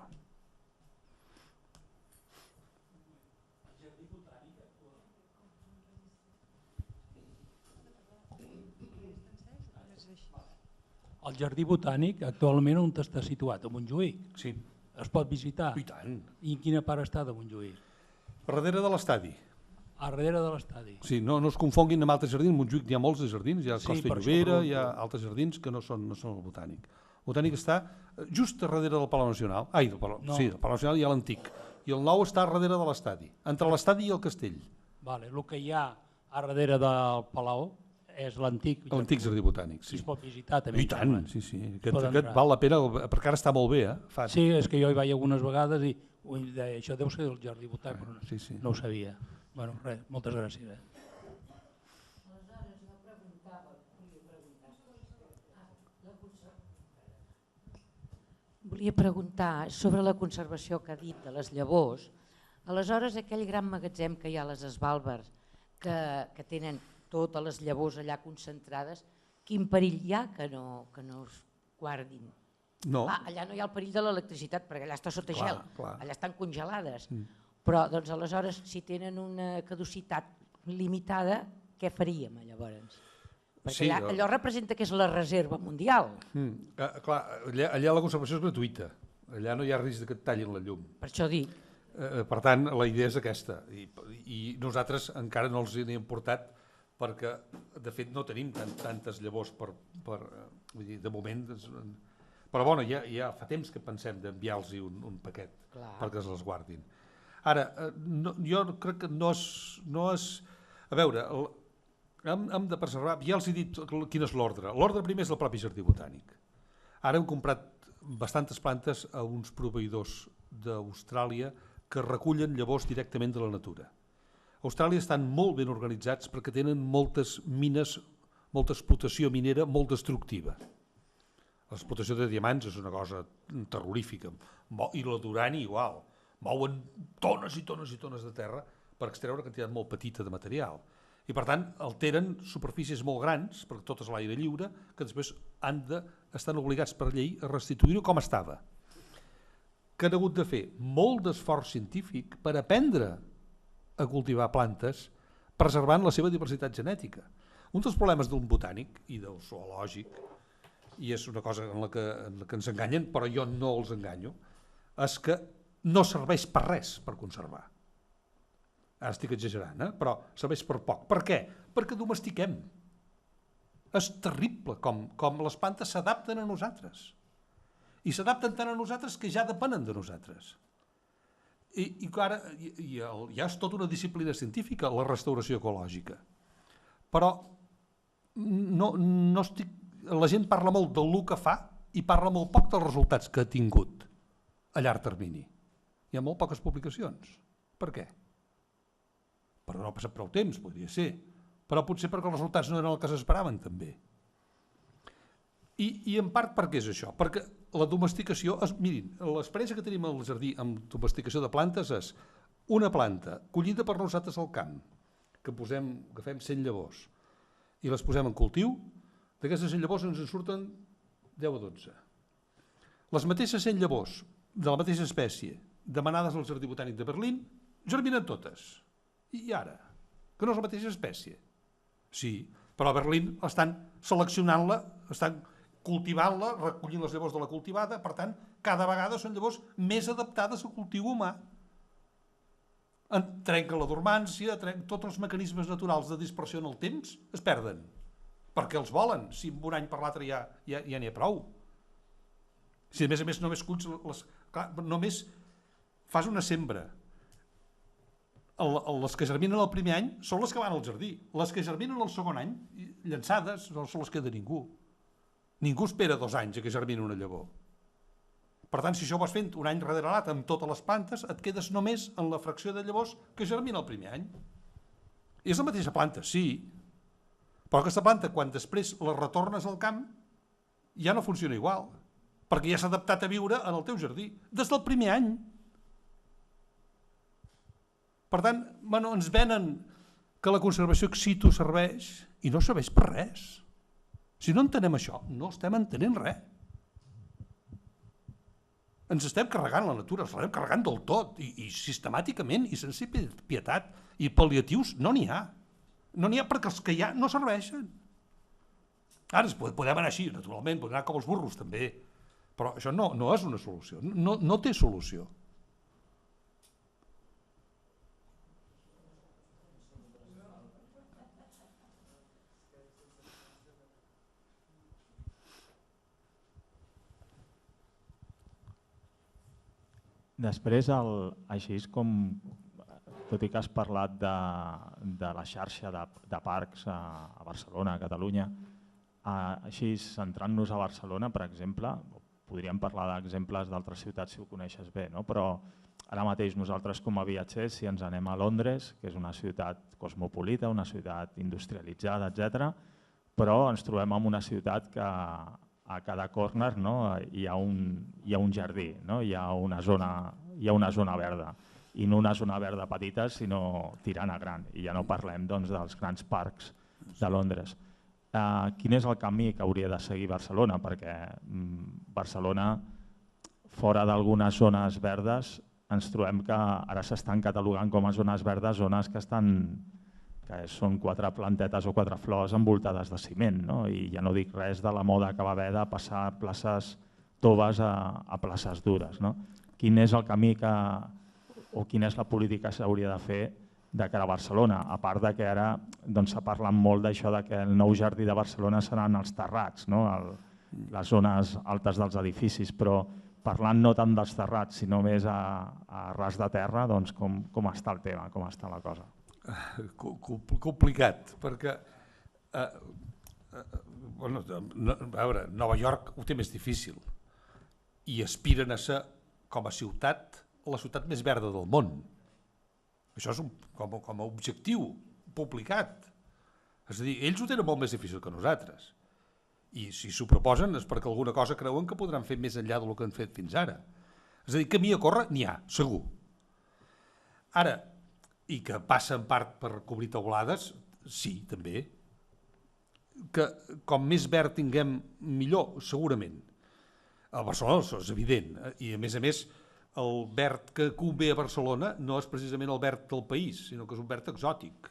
Speaker 4: El jardí botànic actualment on està situat? A Montjuïc?
Speaker 2: Sí.
Speaker 4: Es pot visitar?
Speaker 2: I tant.
Speaker 4: I en quina part està de Montjuïc?
Speaker 2: Darrere de l'estadi.
Speaker 4: A darrere de l'estadi.
Speaker 2: Sí, no es confonguin amb altres jardins. A Montjuïc hi ha molts de jardins, hi ha Costa i Llobera, hi ha altres jardins que no són el botànic. El botànic està just darrere del Palau Nacional. Sí, del Palau Nacional hi ha l'antic. I el nou està darrere de l'estadi, entre l'estadi i el castell.
Speaker 4: El que hi ha a darrere del Palau és l'antic
Speaker 2: jardí botànic.
Speaker 4: Es pot visitar també.
Speaker 2: I tant, sí. Aquest val la pena, perquè ara està molt bé.
Speaker 4: Sí, és que jo hi vaig algunes vegades i això deu ser el jardí botànic, però no ho sabia. Bueno, res, moltes gràcies.
Speaker 5: Aleshores, no preguntava, volia preguntar sobre la conservació que ha dit de les llavors. Aleshores, aquell gran magatzem que hi ha a les Svalbard, que tenen totes les llavors allà concentrades, quin perill hi ha que no es guardin?
Speaker 2: No.
Speaker 5: Allà no hi ha el perill de l'electricitat, perquè allà està sota gel, allà estan congelades. Però aleshores, si tenen una caducitat limitada, què faríem llavors? Perquè allò representa que és la reserva mundial.
Speaker 2: Clar, allà la conservació és gratuïta. Allà no hi ha risc que et tallin la llum.
Speaker 5: Per això dic.
Speaker 2: Per tant, la idea és aquesta. I nosaltres encara no els n'hem portat perquè, de fet, no tenim tantes llavors vull dir, de moment. Però bueno, ja fa temps que pensem d'enviar-los un paquet perquè es les guardin. Ara, jo crec que no és... A veure, hem de preservar... Ja els he dit quin és l'ordre. L'ordre primer és el propi jardí botànic. Ara hem comprat bastantes plantes a uns proveïdors d'Austràlia que recullen llavors directament de la natura. A Austràlia estan molt ben organitzats perquè tenen moltes mines, molta explotació minera molt destructiva. L'explotació de diamants és una cosa terrorífica, i la d'urani igual. Mouen tones i tones i tones de terra per extreure una quantitat molt petita de material. I per tant alteren superfícies molt grans, perquè tot és l'aire lliure, que després estan obligats per llei a restituir-ho com estava. Que han hagut de fer molt d'esforç científic per aprendre a cultivar plantes preservant la seva diversitat genètica. Un dels problemes d'un botànic i del zoològic, i és una cosa en la que ens enganyen, però jo no els enganyo, és que no serveix per res per conservar. Ara estic exagerant, però serveix per poc. Per què? Perquè domestiquem. És terrible com les plantes s'adapten a nosaltres. I s'adapten tant a nosaltres que ja depenen de nosaltres. I ara ja és tota una disciplina científica, la restauració ecològica. Però no estic... La gent parla molt del que fa i parla molt poc dels resultats que ha tingut a llarg termini. Hi ha molt poques publicacions. Per què? Perquè no ha passat prou temps, podria ser. Però potser perquè els resultats no eren el que s'esperaven, també. I en part per què és això? Perquè la domesticació... Mirin, l'experiència que tenim al jardí amb domesticació de plantes és una planta collida per nosaltres al camp, que agafem 100 llavors i les posem en cultiu, d'aquestes 100 llavors ens en surten 10 o 12. Les mateixes 100 llavors de la mateixa espècie demanades al Jardí Botànic de Berlín germinen totes. I ara? Que no és la mateixa espècie? Sí, però a Berlín estan seleccionant-la, estan cultivant-la, recollint les llavors de la cultivada, per tant, cada vegada són llavors més adaptades al cultiu humà. Trenca la dormància, tots els mecanismes naturals de dispersió en el temps es perden, perquè els volen, si un any per l'altre ja n'hi ha prou. Si a més només culls, només fas una sembra. Les que germinen el primer any són les que van al jardí. Les que germinen el segon any, llançades, no se les queda ningú. Ningú espera 2 anys que germini una llavor. Per tant, si això ho vas fent un any darrere l'altre amb totes les plantes, et quedes només en la fracció de llavors que germina el primer any. És la mateixa planta, sí, però aquesta planta, quan després la retornes al camp, ja no funciona igual, perquè ja s'ha adaptat a viure en el teu jardí, des del primer any. Per tant, ens venen que la conservació ex situ serveix i no serveix per res. Si no entenem això, no estem entenent res. Ens estem carregant la natura, ens l'estem carregant del tot, i sistemàticament, i sense pietat, i pal·liatius no n'hi ha. No n'hi ha perquè els que hi ha no serveixen. Ara podem anar així, naturalment, podem anar com els burros també, però això no és una solució, no té solució.
Speaker 1: Després, així com, tot i que has parlat de la xarxa de parcs a Barcelona, a Catalunya, així centrant-nos a Barcelona, per exemple, podríem parlar d'exemples d'altres ciutats si ho coneixes bé, no? Però ara mateix nosaltres com a viatgers, si ens anem a Londres, que és una ciutat cosmopolita, una ciutat industrialitzada, etc., però ens trobem en una ciutat que a cada córner hi ha un jardí, hi ha una zona verda, i no una zona verda petita, sinó tirant a gran, i ja no parlem dels grans parcs de Londres. quin és el camí que hauria de seguir Barcelona, perquè Barcelona, fora d'algunes zones verdes, ens trobem que ara s'estan catalogant com a zones verdes zones que són 4 plantetes o 4 flors envoltades de ciment, no? I ja no dic res de la moda que va haver de passar places toves a places dures, no? Quin és el camí o quina és la política que s'hauria de fer de cara a Barcelona, a part de que ara s'ha parlat molt d'això que el nou jardí de Barcelona seran els terrats, les zones altes dels edificis, però parlant no tant dels terrats, sinó més a ras de terra, com està el tema, com està la cosa?
Speaker 2: Complicat, perquè a veure, Nova York ho té més difícil i aspiren a ser, com a ciutat, la ciutat més verda del món. Això és com a objectiu publicat. És a dir, ells ho tenen molt més difícil que nosaltres. I si s'ho proposen és perquè alguna cosa creuen que podran fer més enllà del que han fet fins ara. És a dir, camí a córrer n'hi ha, segur. Ara, i que passa en part per cobrir teulades, sí, també. Que com més verd tinguem, millor, segurament. A Barcelona això és evident. I a més, el verd que convé a Barcelona no és precisament el verd del país, sinó que és un verd exòtic.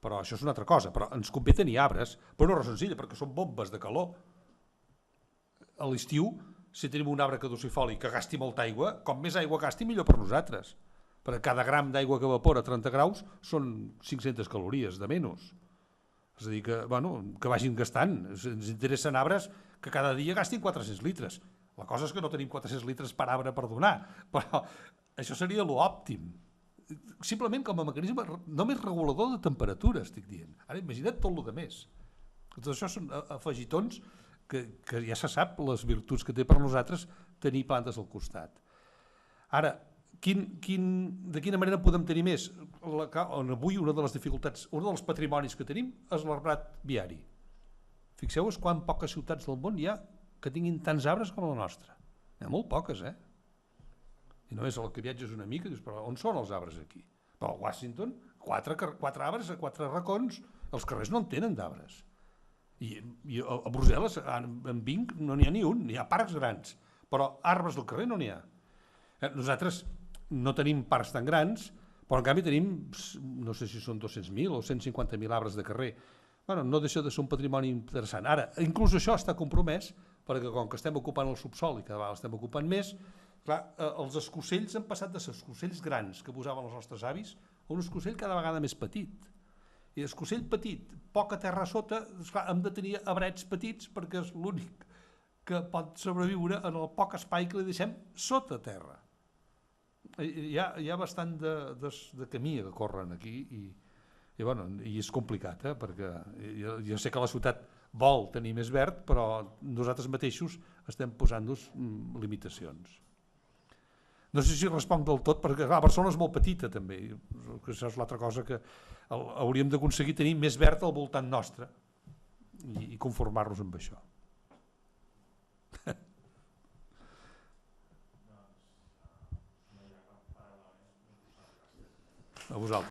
Speaker 2: Però això és una altra cosa. Però ens convé tenir arbres, per una raó senzilla, perquè són bombes de calor. A l'estiu, si tenim un arbre caducifoli que gasti molta aigua, com més aigua gasti, millor per nosaltres. Perquè cada gram d'aigua que evapora a 30 graus són 500 calories de menys. És a dir, que vagin gastant. Ens interessen arbres que cada dia gastin 400 litres. La cosa és que no tenim 400 litres per arbre per donar, però això seria l'òptim. Simplement com a mecanisme només regulador de temperatura, estic dient. Ara imagina't tot el que més. Tot això són afegitons que ja se sap les virtuts que té per nosaltres tenir plantes al costat. Ara, de quina manera podem tenir més? Avui una de les dificultats, un dels patrimonis que tenim és l'arbrat viari. Fixeu-vos quan poques ciutats del món hi ha que tinguin tants arbres com la nostra. N'hi ha molt poques, I només el que viatges una mica dius, però on són els arbres aquí? Però a Washington, 4 arbres a 4 racons, els carrers no en tenen d'arbres. I a Brussel·les, en Vinc, no n'hi ha ni un, n'hi ha parcs grans, però arbres del carrer no n'hi ha. Nosaltres no tenim parcs tan grans, però en canvi tenim, no sé si són 200.000 o 150.000 arbres de carrer. No deixa de ser un patrimoni interessant. Ara, inclús això està compromès, perquè com que estem ocupant el subsol i cada vegada l'estem ocupant més, clar, els escocells han passat de ser escocells grans que posaven els nostres avis a un escocell cada vegada més petit. I escocell petit, poca terra sota, esclar, hem de tenir arbrets petits perquè és l'únic que pot sobreviure en el poc espai que li deixem sota terra. Hi ha bastant de camí que corren aquí i és complicat, perquè jo sé que la ciutat vol tenir més verd, però nosaltres mateixos estem posant-nos limitacions. No sé si responc del tot, perquè Barcelona és molt petita també, això és l'altra cosa que hauríem d'aconseguir tenir més verd al voltant nostre i conformar-nos amb això. A vosaltres.